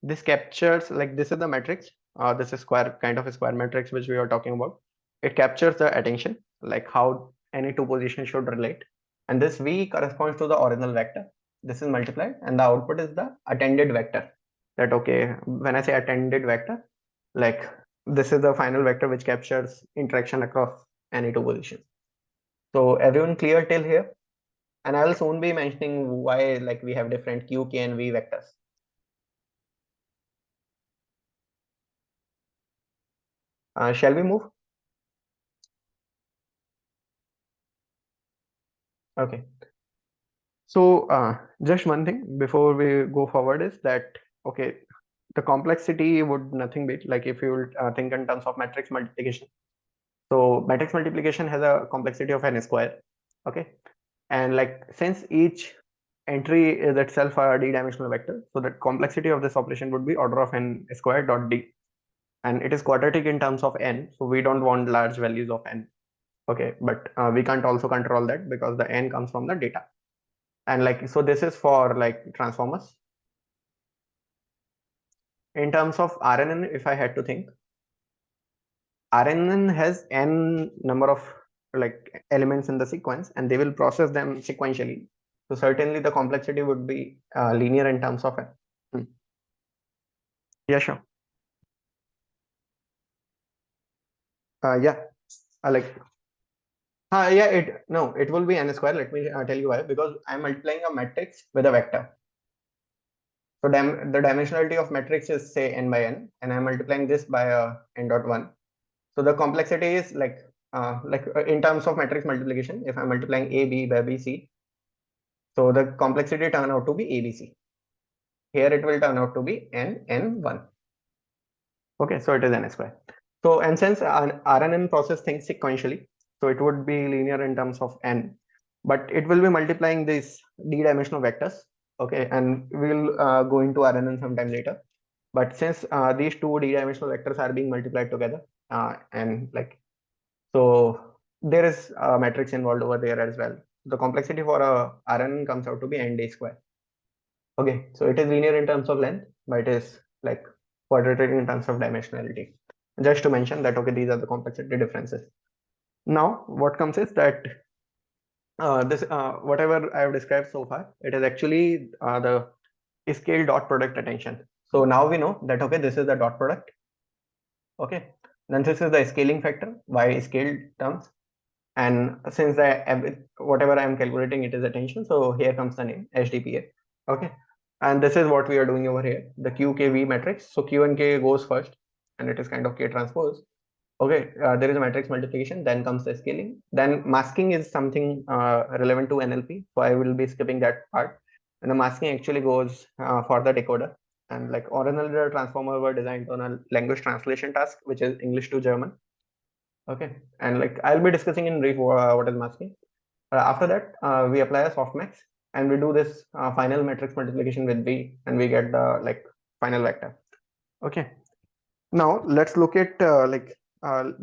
this captures, like, this is the matrix. This is square, kind of a square matrix which we are talking about. It captures the attention, like how any two positions should relate, and this v corresponds to the original vector. This is multiplied, and the output is the attended vector. That, okay, when I say attended vector, like this is the final vector which captures interaction across any two positions. So everyone clear till here? And I will soon be mentioning why, like, we have different q, k, and v vectors. Shall we move? Okay. So just one thing before we go forward is that, okay, the complexity would nothing be like if you think in terms of matrix multiplication. So matrix multiplication has a complexity of n square. Okay, and like since each entry is itself a d-dimensional vector, so the complexity of this operation would be order of n squared dot d, and it is quadratic in terms of n, so we don't want large values of n. Okay, but we can't also control that because the n comes from the data. And like, so this is for like transformers. In terms of RNN, if I had to think, RNN has n number of like elements in the sequence, and they will process them sequentially. So certainly the complexity would be linear in terms of n. Hmm. Yeah, sure. Yeah, like, yeah, it will be n square. Let me tell you why. Because I'm multiplying a matrix with a vector. So the dimensionality of matrix is, say, n by n, and I'm multiplying this by n dot one. So the complexity is like in terms of matrix multiplication, if I'm multiplying a b by b c, so the complexity turn out to be abc. Here it will turn out to be n1. Okay, so it is n square. So, and since RNN process things sequentially, so it would be linear in terms of n, but it will be multiplying these d-dimensional vectors. Okay, and we'll go into RNN sometime later. But since these two d-dimensional vectors are being multiplied together, and like, so there is a matrix involved over there as well. The complexity for a RNN comes out to be n d square. Okay, so it is linear in terms of length, but it is like quadratic in terms of dimensionality. Just to mention that, okay, these are the complexity differences. Now, what comes is that this whatever I have described so far, it is actually the scale dot product attention. So now we know that, okay, this is the dot product. Okay, then this is the scaling factor by scale terms, And since whatever I'm calculating, it is attention, so here comes the name HDPA. Okay, and this is what we are doing over here, the QKV matrix. So Q and K goes first, and it is kind of K transpose. Okay, there is a matrix multiplication, then comes the scaling. Then masking is something relevant to NLP, so I will be skipping that part. And the masking actually goes for the decoder. And like originally, the transformer were designed on a language translation task, which is English to German. Okay, and like I'll be discussing in brief what is masking. After that, we apply a softmax, and we do this final matrix multiplication with V, and we get the like final vector. Okay. Now let's look at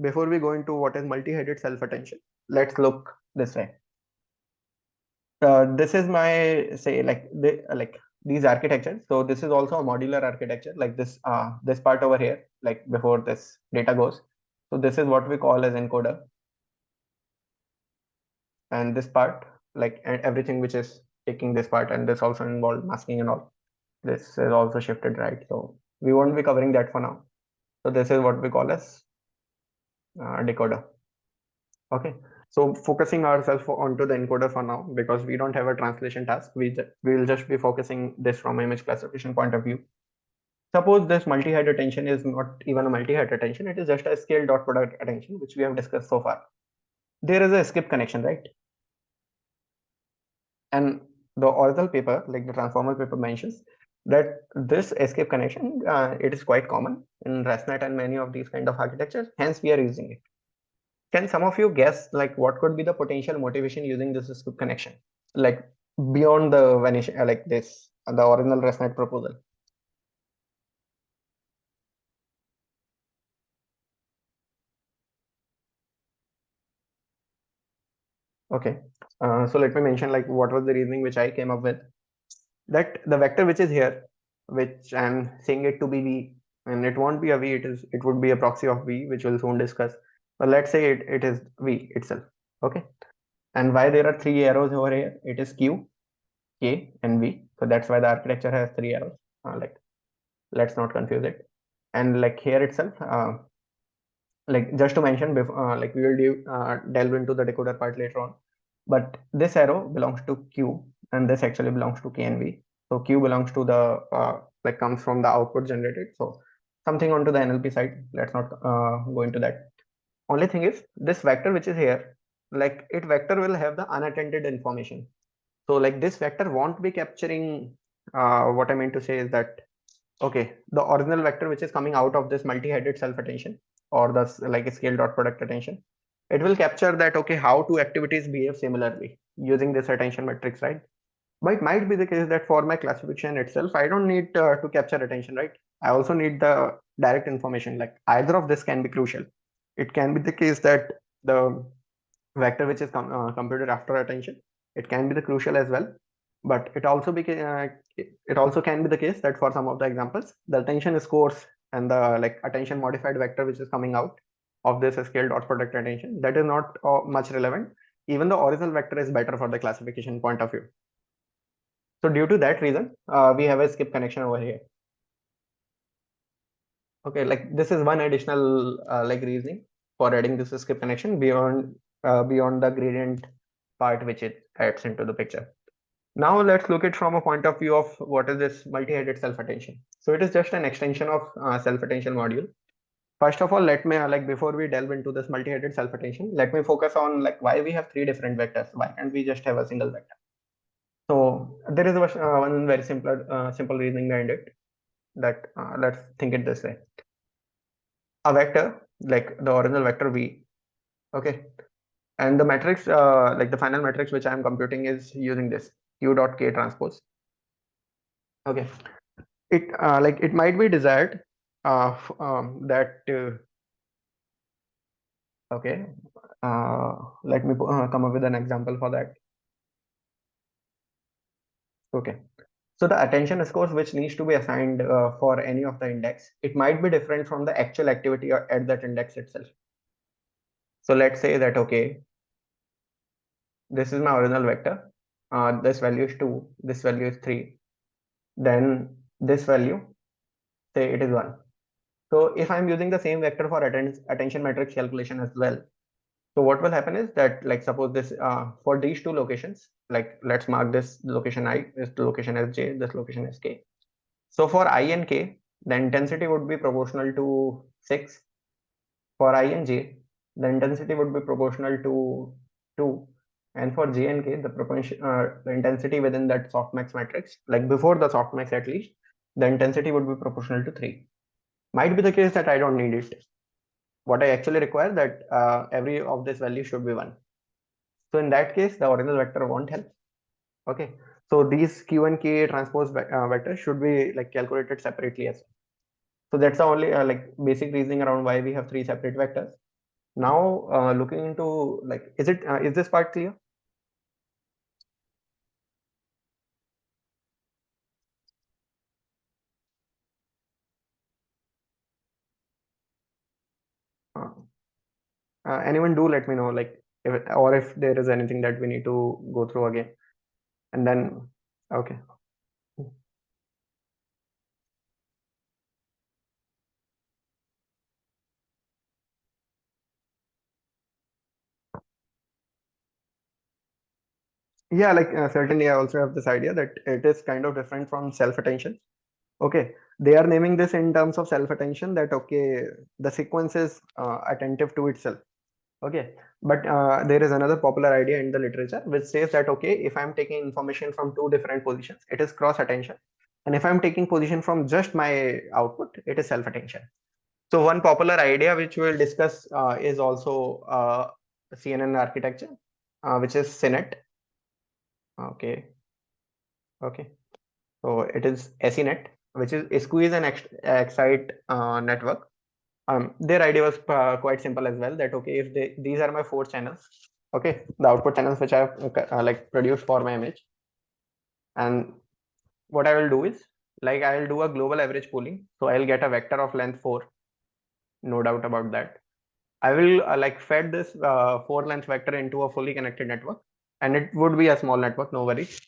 before we go into what is multi-headed self-attention, let's look this way. This is my say like these architectures. So this is also a modular architecture, like this part over here, like before this data goes. So this is what we call as encoder, and this part like everything which is taking this part, and this also involved masking and all. This is also shifted right. So we won't be covering that for now. So this is what we call as decoder. Okay, so focusing ourselves onto the encoder for now, because we don't have a translation task. We'll just be focusing this from image classification point of view. Suppose this multi-head attention is not even a multi-head attention, it is just a scale dot product attention, which we have discussed so far. There is a skip connection, right? And the original paper, like the transformer paper, mentions that this escape connection, it is quite common in ResNet and many of these kind of architectures, hence we are using it. Can some of you guess like what could be the potential motivation using this scoop connection, like beyond the vanish like this the original ResNet proposal? Okay, so let me mention like what was the reasoning which I came up with. That the vector which is here, which I'm saying it to be V, and it won't be a V, it would be a proxy of V, which we'll soon discuss. But let's say it is V itself. Okay, and why there are three arrows over here? It is Q, K, and V. So that's why the architecture has three arrows. Like let's not confuse it. And like here itself, like just to mention before, like we will delve into the decoder part later on, but this arrow belongs to Q, and this actually belongs to K and V. So Q belongs to the like comes from the output generated, so something onto the NLP side. Let's not go into that. Only thing is this vector which is here, like it vector will have the unattended information. So like this vector won't be capturing what I mean to say is that, okay, the original vector which is coming out of this multi-headed self-attention, or the like scale dot product attention, it will capture that, okay, how two activities behave similarly using this attention matrix, right? But it might be the case that for my classification itself, I don't need to capture attention, right? I also need the direct information. Like either of this can be crucial. It can be the case that the vector which is computed after attention, it can be the crucial as well. But it also can be the case that for some of the examples, the attention scores and the like attention modified vector which is coming out of this scale dot product attention, that is not much relevant. Even the original vector is better for the classification point of view. So due to that reason, we have a skip connection over here. Okay, like this is one additional like reasoning for adding this skip connection beyond the gradient part which it adds into the picture. Now let's look at from a point of view of what is this multi-headed self-attention. So it is just an extension of self-attention module. First of all, let me like before we delve into this multi-headed self-attention, let me focus on like why we have three different vectors. Why can't we just have a single vector? So there is one very simple reasoning behind it. That let's think it this way: a vector like the original vector V, okay, and the matrix like the final matrix which I am computing is using this Q dot K transpose. Okay, it like it might be desired that okay, let me come up with an example for that. Okay, so the attention scores which needs to be assigned for any of the index, it might be different from the actual activity at that index itself. So let's say that, okay, this is my original vector, this value is 2, this value is 3, then this value, say it is 1. So if I'm using the same vector for attention matrix calculation as well, So what will happen is that, like, suppose this for these two locations, like let's mark this location I, this location as j, this location as k. So for I and k, the intensity would be proportional to 6. For I and j, the intensity would be proportional to 2. And for j and k, the intensity within that softmax matrix, like before the softmax at least, the intensity would be proportional to 3. Might be the case that I don't need it. What I actually require that every of this value should be 1. So in that case, the original vector won't help. Okay. So these q and k transpose vectors should be like calculated separately as well. So that's the only like basic reasoning around why we have 3 separate vectors. Now looking into like, is this part clear? Uh, Anyone do let me know, like, if there is anything that we need to go through again, and then okay. Yeah, like certainly I also have this idea that it is kind of different from self-attention. Okay, they are naming this in terms of self-attention, that okay, the sequence is attentive to itself. Okay, but there is another popular idea in the literature which says that okay, if I'm taking information from two different positions, it is cross attention, and if I'm taking position from just my output, it is self-attention. So one popular idea which we'll discuss is also CNN architecture, which is CNET. Okay, okay. So it is SENet, which is squeeze and excite network. Their idea was quite simple as well. That okay, if these are my 4 channels, okay, the output channels which I have like produced for my image, and what I will do is, like, I will do a global average pooling, so I'll get a vector of length 4, no doubt about that. I will like fed this 4 length vector into a fully connected network, and it would be a small network, no worries.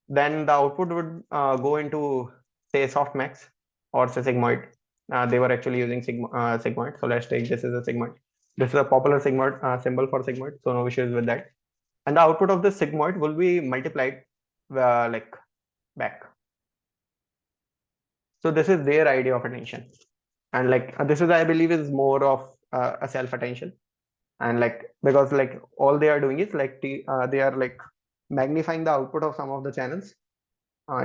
Then the output would go into, say, softmax or say sigmoid. They were actually using sigmoid, so let's take this as a sigmoid. This is a popular sigmoid symbol for sigmoid, so no issues with that. And the output of this sigmoid will be multiplied like back. So this is their idea of attention, and like this is, I believe, is more of a self attention. And like, because like all they are doing is like they are like magnifying the output of some of the channels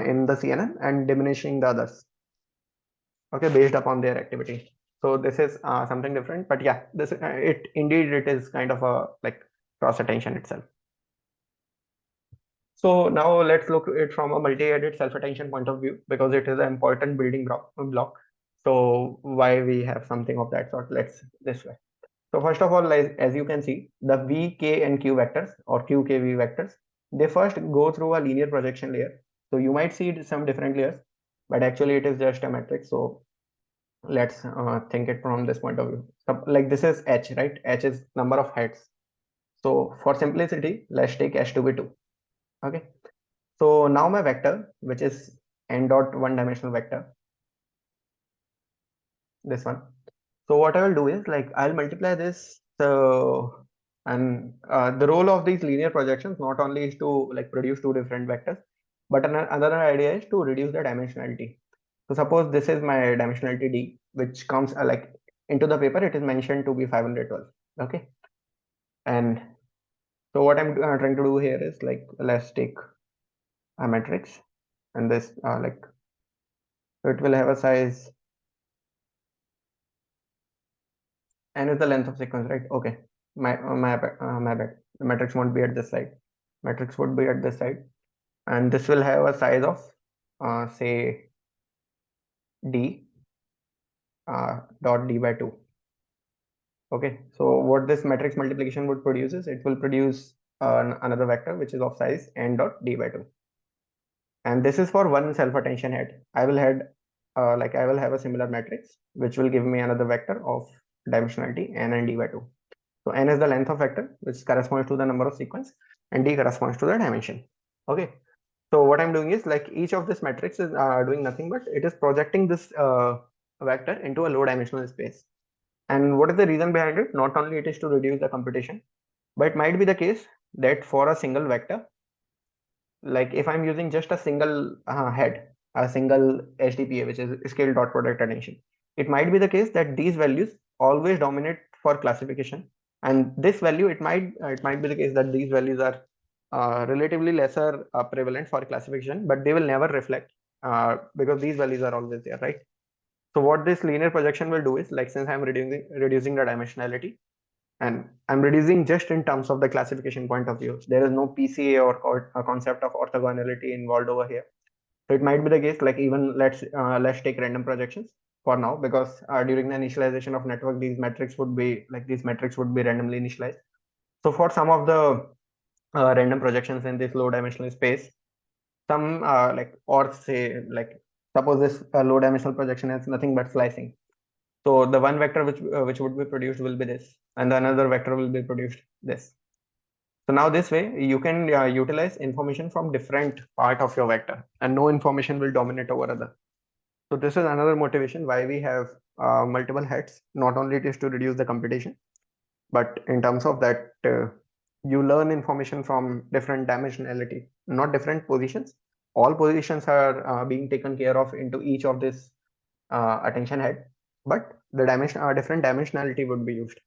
in the CNN and diminishing the others, okay, based upon their activity. So this is something different, but yeah, this it indeed it is kind of a like cross attention itself. So now let's look at it from a multi-edit self-attention point of view, because it is an important building block. So why we have something of that sort? Let's this way. So first of all, like, as you can see, the V, K, and Q vectors, or Q, K, V vectors, they first go through a linear projection layer. So you might see some different layers, but actually it is just a matrix. So let's think it from this point of view. So, like, this is H, right? H is number of heads. So for simplicity, let's take H to be 2. Okay. So now my vector, which is n dot one dimensional vector, this one. So what I will do is, like, I'll multiply this. So, and the role of these linear projections not only is to like produce two different vectors, but another idea is to reduce the dimensionality. So suppose this is my dimensionality d, which comes like into the paper, it is mentioned to be 512. Okay. And so what I'm trying to do here is, like, let's take a matrix, and this like, it will have a size, n is the length of sequence, right? Okay. My bad. The matrix won't be at this side. Matrix would be at this side, and this will have a size of say d dot d by 2. Okay, so what this matrix multiplication would produce is, it will produce another vector which is of size n dot d by 2, and this is for one self attention head. I will have a similar matrix which will give me another vector of dimensionality n and d by 2. So n is the length of vector, which corresponds to the number of sequence, and d corresponds to the dimension. Okay. So what I'm doing is, like, each of this matrix is doing nothing but it is projecting this vector into a low dimensional space. And what is the reason behind it? Not only it is to reduce the computation, But it might be the case that for a single vector, like if I'm using just a single head, a single HDPA, which is scale dot product attention, it might be the case that these values always dominate for classification, and this value, it might be the case that these values are relatively lesser prevalent for classification, but they will never reflect because these values are always there, right? So what this linear projection will do is, like, since I'm reducing the dimensionality, and I'm reducing just in terms of the classification point of view. There is no PCA or a concept of orthogonality involved over here. So it might be the case, like, even let's take random projections for now, because during the initialization of network, these metrics would be randomly initialized. So for some of the random projections in this low dimensional space, some or say, like, suppose this low dimensional projection has nothing but slicing. So the one vector which would be produced will be this, and the another vector will be produced this. So now this way you can utilize information from different part of your vector, and no information will dominate over other. So this is another motivation why we have multiple heads. Not only it is to reduce the computation, but in terms of that, you learn information from different dimensionality, not different positions. All positions are being taken care of into each of this attention head, but the different dimensionality would be used.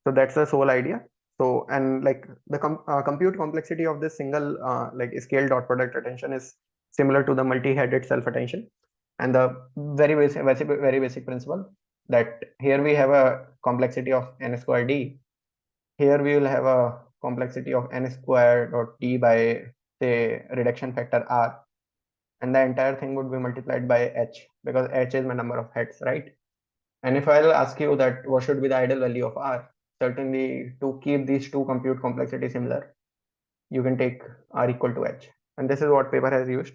So that's the sole idea. So, and like the compute complexity of this single like scale dot product attention is similar to the multi-headed self attention, and the very basic principle that here we have a complexity of n square d. Here we will have a complexity of n square dot d by, say, reduction factor r, and the entire thing would be multiplied by h, because h is my number of heads, right? And if I'll ask you that what should be the ideal value of R, certainly to keep these two compute complexity similar, you can take R equal to H. And this is what paper has used.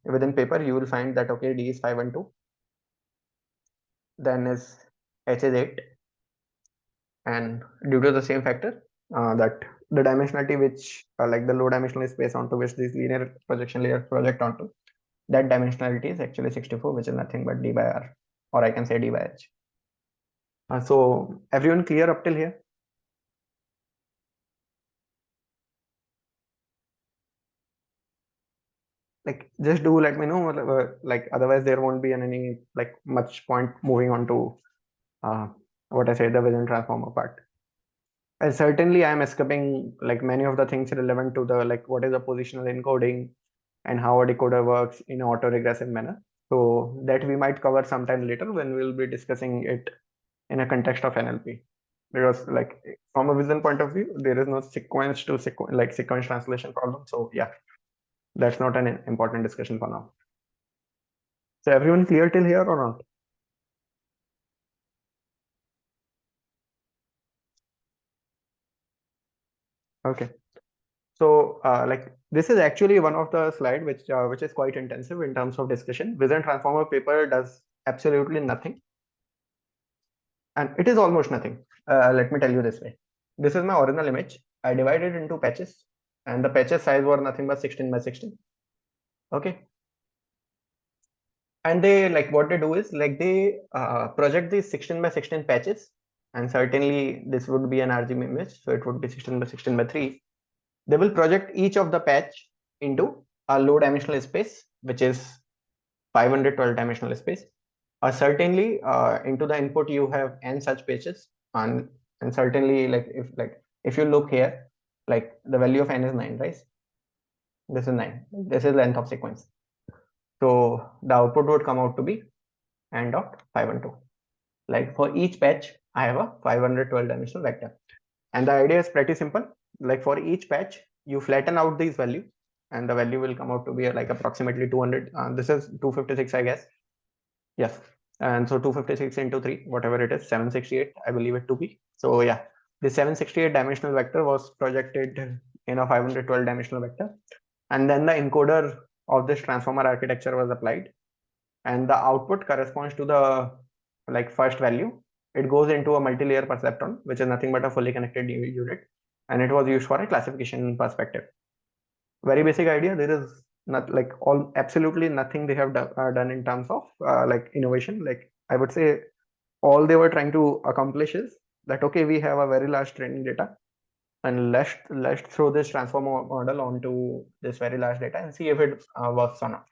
Within paper, you will find that, okay, D is 512, then is H is 8. And due to the same factor, that the dimensionality which, like the low dimensional space onto which these linear projection layers project onto, that dimensionality is actually 64, which is nothing but D by R, or I can say D by H. So everyone clear up till here? Like, just do let me know, like, otherwise there won't be any like much point moving on to uh, what I say, the vision transformer part. And certainly I am escaping like many of the things relevant to the, like, what is a positional encoding and how a decoder works in an autoregressive manner. So that we might cover sometime later when we'll be discussing it in a context of NLP. Because, like, from a vision point of view, there is no sequence to sequence translation problem. So yeah, that's not an important discussion for now. So everyone clear till here or not? Okay. So like, this is actually one of the slide which is quite intensive in terms of discussion. Vision transformer paper does absolutely nothing, and it is almost nothing. Let me tell you this way. This is my original image. I divided into patches, and the patches size were nothing but 16 by 16. Okay. And they, like, what they do is, like, they project these 16 by 16 patches, and certainly this would be an RGB image, so it would be 16 by 16 by 3. They will project each of the patch into a low dimensional space, which is 512 dimensional space. Certainly into the input you have n such patches, and certainly, like if you look here, like the value of n is 9, right? This is 9. This is length of sequence. So the output would come out to be n dot 512. Like, for each patch, I have a 512 dimensional vector. And the idea is pretty simple. Like, for each patch, you flatten out these values, and the value will come out to be like approximately 200. This is 256, I guess. Yes. And so 256 into 3, whatever it is, 768, I believe it to be. So yeah, the 768 dimensional vector was projected in a 512 dimensional vector. And then the encoder of this transformer architecture was applied. And the output corresponds to the, like, first value. It goes into a multi-layer perceptron, which is nothing but a fully connected unit, and it was used for a classification perspective. Very basic idea. There is not like all absolutely nothing they have done in terms of like innovation. Like, I would say all they were trying to accomplish is that, okay, we have a very large training data, And let's throw this transformer model onto this very large data and see if it works or not.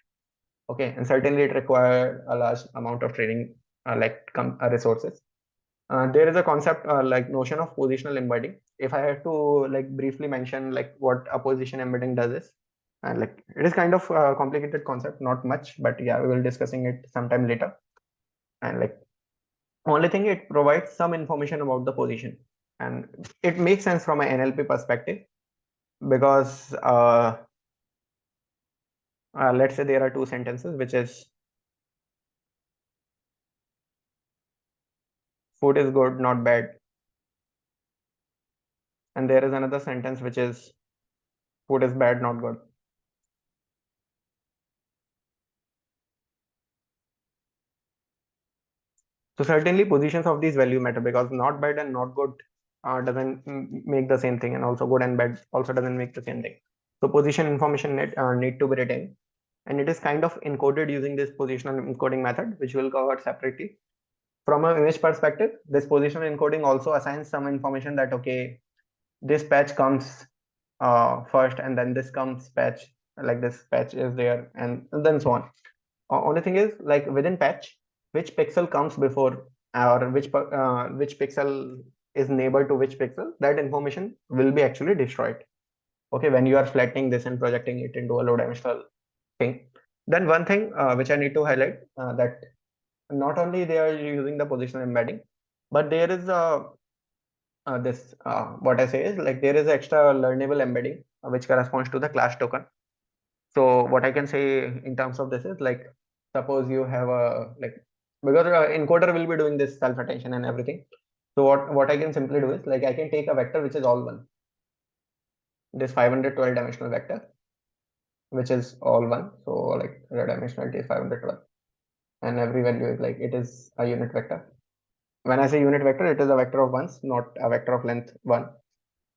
Okay, and certainly it requires a large amount of training, resources. There is a concept like notion of positional embedding. If I had to like briefly mention like what a position embedding does is, and like it is kind of a complicated concept, not much, but yeah, we will discussing it sometime later. And like only thing, it provides some information about the position, and it makes sense from an NLP perspective because let's say there are two sentences, which is food is good, not bad, and there is another sentence which is food is bad, not good. So certainly positions of these value matter because not bad and not good doesn't make the same thing, and also good and bad also doesn't make the same thing. So position information need to be written, and it is kind of encoded using this positional encoding method, which we'll cover separately. From an image perspective, this positional encoding also assigns some information that okay, this patch comes first, and then this comes patch, like this patch is there, and then so on. Only thing is like within patch, which pixel comes before or which pixel is neighbor to which pixel, that information will be actually destroyed. Okay, when you are flattening this and projecting it into a low dimensional thing. Then one thing which I need to highlight that not only they are using the positional embedding, but there is a this what I say is like there is extra learnable embedding which corresponds to the class token. So what I can say in terms of this is like suppose you have a like because encoder will be doing this self attention and everything. So what I can simply do is like I can take a vector which is all one, this 512 dimensional vector which is all one. So like the dimensionality is 512, and every value is like it is a unit vector. When I say unit vector, it is a vector of ones, not a vector of length one.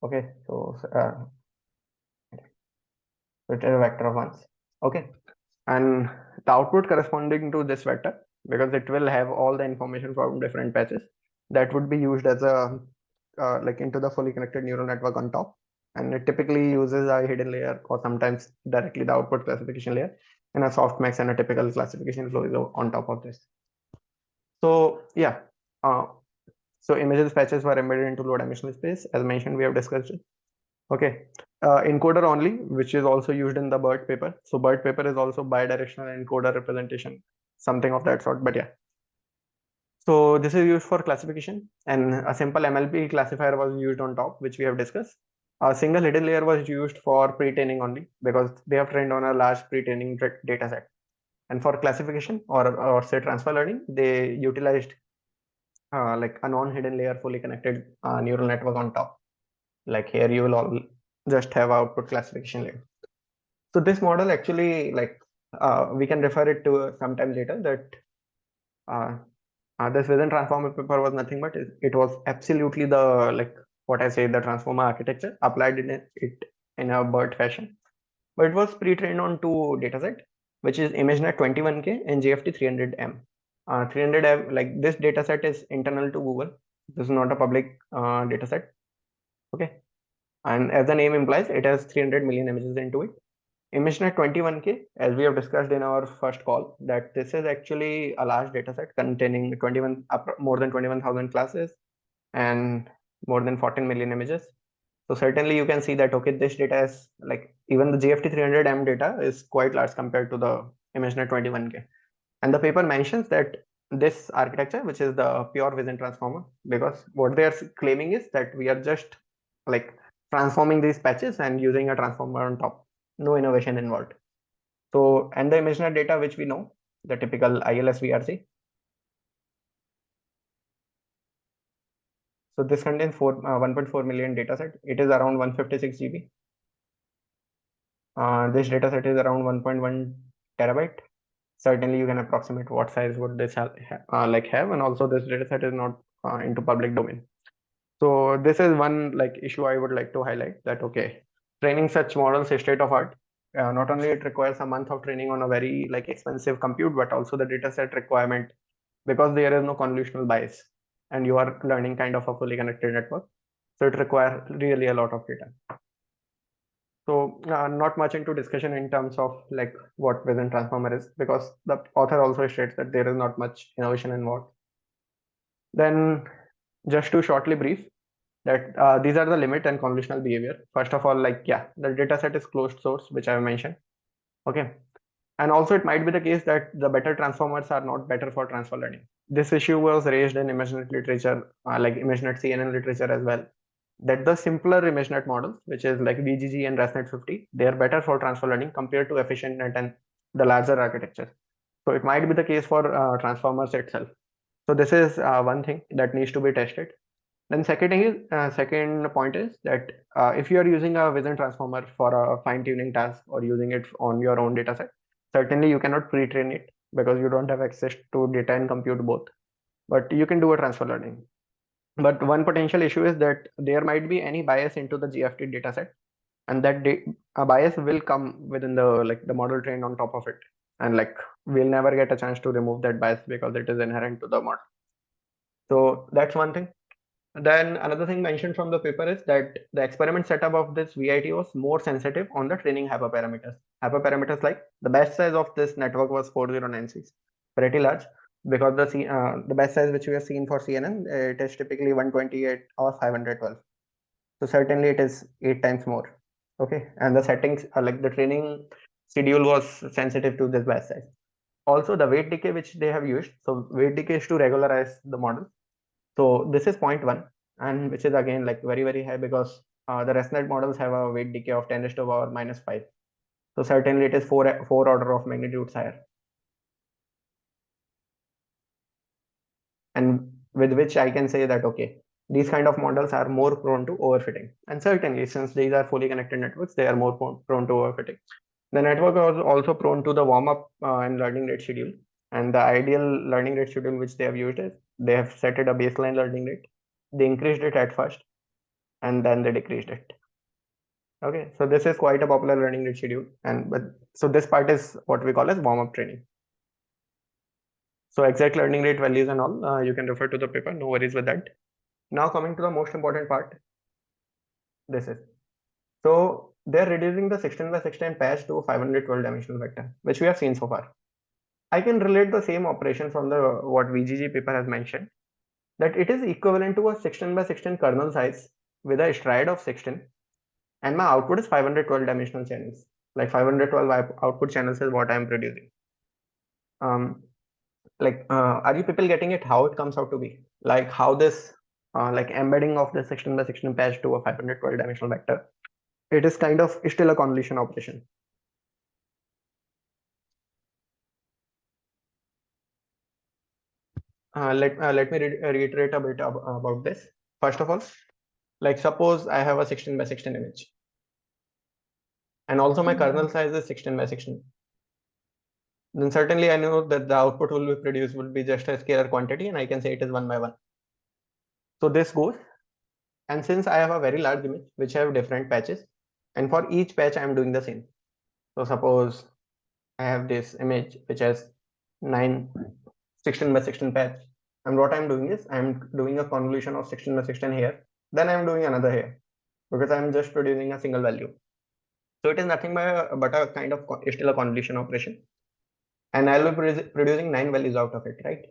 Okay, so it is a vector of ones. Okay, and the output corresponding to this vector, because it will have all the information from different patches, that would be used as a like into the fully connected neural network on top, and it typically uses a hidden layer or sometimes directly the output classification layer, and a softmax and a typical classification flow is on top of this. So yeah, uh, so images patches were embedded into low dimensional space. As mentioned, we have discussed it. Okay. Encoder only, which is also used in the BERT paper. So BERT paper is also bidirectional encoder representation, something of that sort. But yeah. So this is used for classification, and a simple MLP classifier was used on top, which we have discussed. A single hidden layer was used for pre-training only because they have trained on a large pre-training data set. And for classification or say transfer learning, they utilized like a non-hidden layer fully connected neural network on top. Like here you will all just have output classification layer. So this model actually like we can refer it to sometime later that uh, this vision transformer paper was nothing but it was absolutely the like what I say the transformer architecture applied in it in a BERT fashion. But it was pre-trained on two dataset, which is ImageNet-21k and JFT-300M. 300M, like this dataset is internal to Google. This is not a public dataset. Okay. And as the name implies, it has 300 million images into it. ImageNet-21k, as we have discussed in our first call, that this is actually a large dataset containing 21 more than 21,000 classes and more than 14 million images. So certainly you can see that okay, this data is like even the JFT-300M data is quite large compared to the ImageNet-21k. And the paper mentions that this architecture, which is the pure vision transformer, because what they are claiming is that we are just like transforming these patches and using a transformer on top, no innovation involved. So, and the ImageNet data, which we know, the typical ILS VRC. So this contains 1.4 million dataset. It is around 156 GB. This dataset is around 1.1 terabyte. Certainly you can approximate what size would this have, and also this dataset is not into public domain. So this is one like issue I would like to highlight, that okay, training such models is state of art. Not only it requires a month of training on a very like expensive compute, but also the dataset requirement, because there is no convolutional bias and you are learning kind of a fully connected network. So it requires really a lot of data. So not much into discussion in terms of like what Vision transformer is, because the author also states that there is not much innovation involved. Then just to shortly brief that these are the limit and convolutional behavior. First of all, like yeah, the dataset is closed source, which I have mentioned. Okay. And also it might be the case that the better transformers are not better for transfer learning. This issue was raised in ImageNet literature, like ImageNet CNN literature as well, that the simpler ImageNet models, which is like VGG and ResNet 50, they are better for transfer learning compared to EfficientNet and the larger architecture. So it might be the case for transformers itself. So this is one thing that needs to be tested. Then second point is that if you are using a vision transformer for a fine tuning task or using it on your own data set, certainly you cannot pre-train it because you don't have access to data and compute both. But you can do a transfer learning. But one potential issue is that there might be any bias into the GFT dataset, and that a bias will come within the model trained on top of it, and like we'll never get a chance to remove that bias because it is inherent to the model. So that's one thing. Then another thing mentioned from the paper is that the experiment setup of this ViT was more sensitive on the training hyperparameters. Hyperparameters like the best size of this network was 4096, pretty large, because the best size which we have seen for CNN, it is typically 128 or 512. So certainly it is 8 times more. Okay, and the settings like the training schedule was sensitive to this best size. Also, the weight decay which they have used. So weight decay is to regularize the model. So this is 0.1, and which is again like very high because the ResNet models have a weight decay of 10 raised to the power -5. So certainly it is four order of magnitudes higher, and with which I can say that okay, these kind of models are more prone to overfitting. And certainly since these are fully connected networks, they are more prone to overfitting. The network was also prone to the warm up and learning rate schedule. And the ideal learning rate schedule which they have used is they have set it a baseline learning rate. They increased it at first and then they decreased it. Okay, so this is quite a popular learning rate schedule, and but so this part is what we call as warm-up training. So exact learning rate values and all, you can refer to the paper, no worries with that. Now coming to the most important part, this is, so they're reducing the 16 by 16 patch to 512 dimensional vector, which we have seen so far. I can relate the same operation from the what VGG paper has mentioned, that it is equivalent to a 16 by 16 kernel size with a stride of 16, and my output is 512 dimensional channels. Like 512 output channels is what I'm producing. Are you people getting it? How it comes out to be? Like how this, like embedding of the 16 by 16 patch to a 512 dimensional vector, it is kind of still a convolution operation. Let me reiterate a bit about this. First of all, like suppose I have a 16 by 16 image, and also my kernel size is 16 by 16. Then certainly I know that the output will be produced will be just a scalar quantity, and I can say it is 1 by 1. So this goes, and since I have a very large image which have different patches, and for each patch I am doing the same. So suppose I have this image which has 16 by 16 patch, and what I'm doing is I'm doing a convolution of 16 by 16 here, then I'm doing another here, because I'm just producing a single value. So it is nothing but a kind of still a convolution operation, and I'll be producing 9 values out of it, right?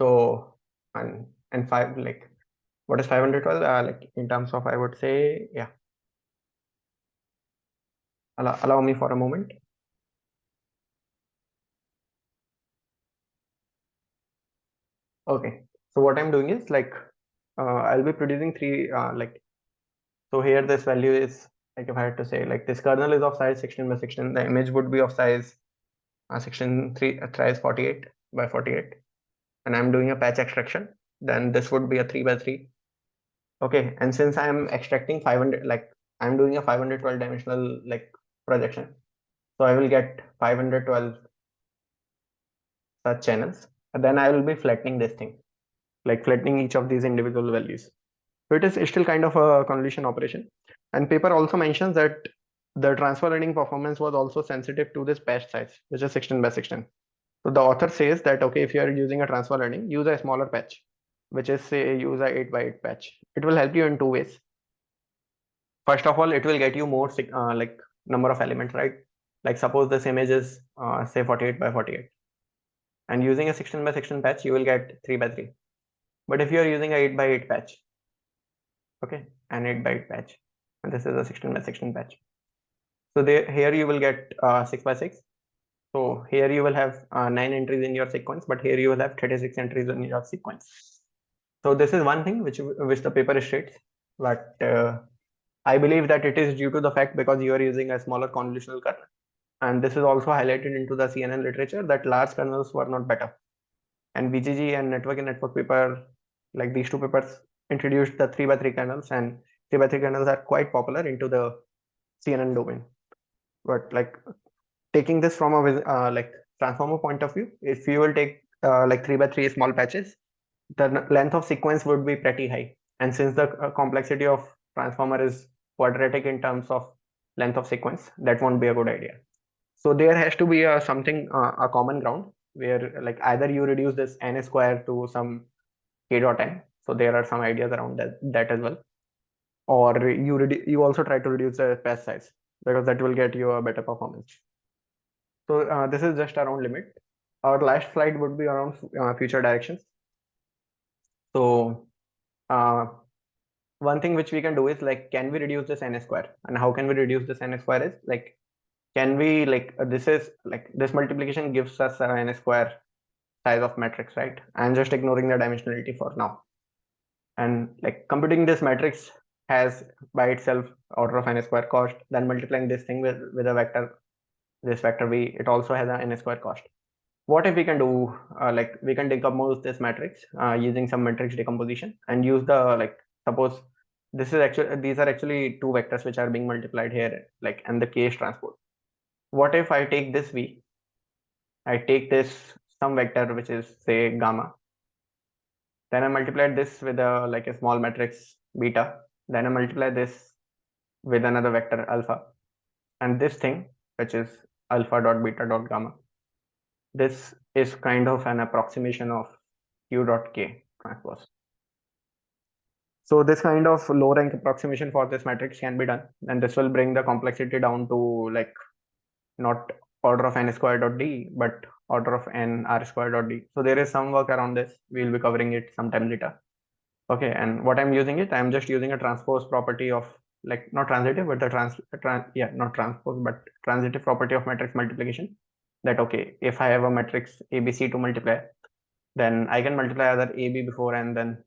So and 5, like what is 512, like in terms of, I would say, yeah, allow me for a moment. Okay, so what I'm doing is like I'll be producing three so here this value is, like if I had to say, like this kernel is of size 16 by 16, the image would be of size 16 3 size 48 by 48, and I'm doing a patch extraction, then this would be a 3 by 3. Okay, and since I'm extracting 500, like I'm doing a 512 dimensional like projection, so I will get 512 such channels, and then I will be flattening this thing, like flattening each of these individual values. So it is still kind of a convolution operation. And paper also mentions that the transfer learning performance was also sensitive to this patch size, which is 16 by 16. So the author says that okay, if you are using a transfer learning, use a smaller patch, which is say use a 8 by 8 patch. It will help you in two ways. First of all, it will get you more like number of elements, right? Like suppose this image is say 48 by 48, and using a 16 by 16 patch, you will get 3 by 3. But if you are using a 8 by 8 patch, okay, an 8 by 8 patch, and this is a 16 by 16 patch, so there here you will get 6 by 6. So here you will have 9 entries in your sequence, but here you will have 36 entries in your sequence. So this is one thing which the paper states, but I believe that it is due to the fact because you are using a smaller convolutional kernel. And this is also highlighted into the CNN literature that large kernels were not better. And BGG and network paper, like these two papers, introduced the 3 by 3 kernels, and 3 by 3 kernels are quite popular into the CNN domain. But like taking this from a like transformer point of view, if you will take like 3 by 3 small patches, the length of sequence would be pretty high. And since the complexity of transformer is quadratic in terms of length of sequence, that won't be a good idea. So there has to be a common ground where like either you reduce this n square to some k dot n. So there are some ideas around that as well, or you also try to reduce the patch size because that will get you a better performance. So this is just around limit. Our last slide would be around future directions. So uh, one thing which we can do is like, can we reduce this n square? And how can we reduce this n square is like, can we like this is like this multiplication gives us an n square size of matrix, right? I'm just ignoring the dimensionality for now. And like computing this matrix has by itself order of n square cost. Then multiplying this thing with a vector, this vector v, it also has an n square cost. What if we can do like we can decompose this matrix using some matrix decomposition and use the like suppose this is actually these are actually two vectors which are being multiplied here, like, and the k is transport. What if I take this v, I take this some vector which is say gamma, then I multiply this with a like a small matrix beta, then I multiply this with another vector alpha, and this thing which is alpha dot beta dot gamma, this is kind of an approximation of q dot k transpose. So this kind of low rank approximation for this matrix can be done, and this will bring the complexity down to like not order of n square dot d, but order of n r square dot d. So there is some work around this. We'll be covering it sometime later. Okay, and what I'm using it, I'm just using a transpose property of like not transitive, but the not transpose, but transitive property of matrix multiplication. That okay, if I have a matrix ABC to multiply, then I can multiply either AB before and then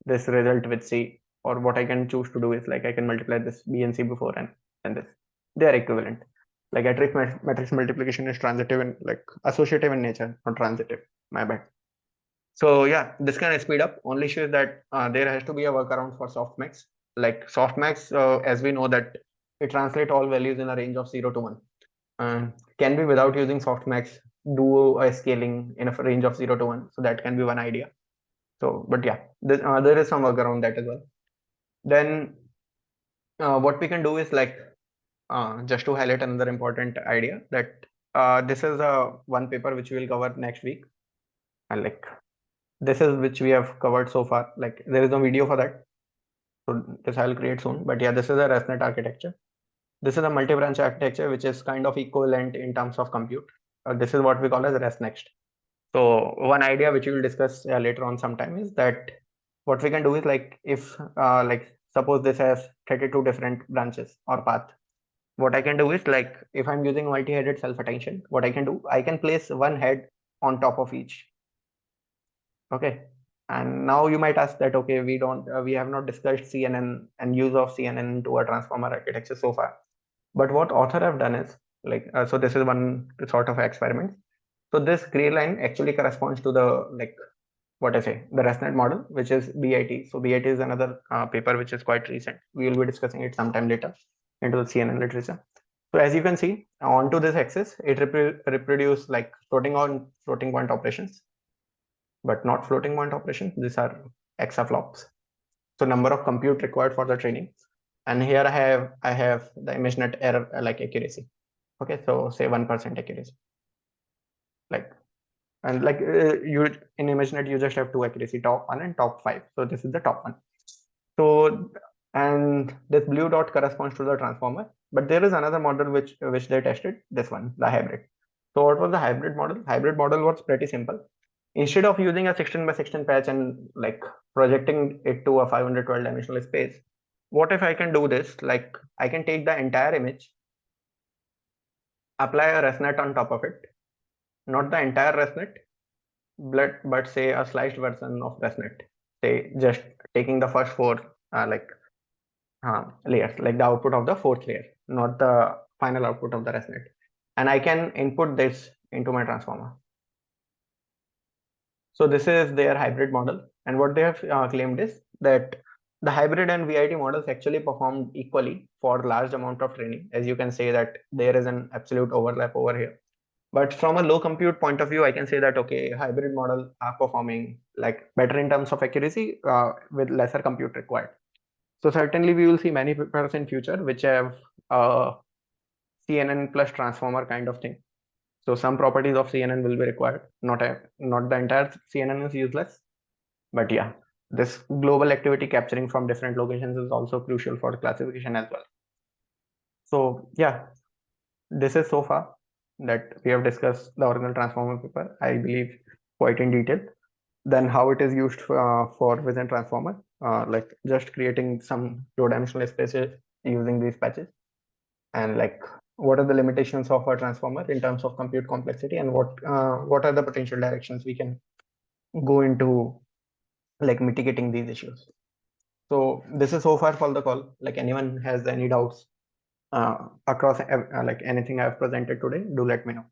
this result with C, or what I can choose to do is like I can multiply this B and C before and this. They are equivalent. Like matrix multiplication is transitive and like associative in nature, not transitive. My bad. So yeah, this can speed up. Only issue is that there has to be a workaround for softmax. Like softmax, as we know that it translates all values in a range of 0 to 1. Can we, without using softmax, do a scaling in a range of 0 to 1? So that can be one idea. So, but yeah, there is some work around that as well. Then what we can do is like, just to highlight another important idea that this is a one paper which we will cover next week. And like, this is which we have covered so far. Like there is no video for that. So this I'll create soon. But yeah, this is a ResNet architecture. This is a multi-branch architecture, which is kind of equivalent in terms of compute. This is what we call as ResNext. So one idea which we will discuss later on sometime is that what we can do is like if like suppose this has 32 different branches or path. What I can do is like if I'm using multi-headed self-attention, what I can do, I can place one head on top of each. Okay. And now you might ask that, okay, we have not discussed CNN and use of CNN to a transformer architecture so far. But what author have done is like, so this is one sort of experiment. So this gray line actually corresponds to the like what I say, the ResNet model, which is ViT. So ViT is another paper which is quite recent. We will be discussing it sometime later into the CNN literature. So as you can see, onto this axis, it reproduce like floating point operations, but not floating point operations. These are exaflops. So number of compute required for the training. And here I have the ImageNet error like accuracy. Okay, so say 1% accuracy. Like and like you in ImageNet you just have two accuracy, top one and top five. So this is the top one. So and this blue dot corresponds to the transformer. But there is another model which they tested, this one, the hybrid. So what was the hybrid model? Hybrid model was pretty simple. Instead of using a 16 by 16 patch and like projecting it to a 512 dimensional space, what if I can do this? Like I can take the entire image, apply a resnet on top of it, not the entire resnet, but say a sliced version of resnet. Say just taking the first four layers, like the output of the fourth layer, not the final output of the resnet. And I can input this into my transformer. So this is their hybrid model. And what they have claimed is that the hybrid and ViT models actually performed equally for large amount of training. As you can say that there is an absolute overlap over here. But from a low compute point of view, I can say that, okay, hybrid models are performing like better in terms of accuracy with lesser compute required. So certainly we will see many papers in future which have CNN plus transformer kind of thing. So some properties of CNN will be required. Not the entire CNN is useless, but yeah, this global activity capturing from different locations is also crucial for classification as well. So yeah, this is so far that we have discussed the original transformer paper, I believe, quite in detail. Then how it is used for within transformer, like just creating some low-dimensional spaces using these patches, and like what are the limitations of a transformer in terms of compute complexity, and what are the potential directions we can go into, like mitigating these issues. So this is so far for the call. Like anyone has any doubts across like anything I've presented today, do let me know.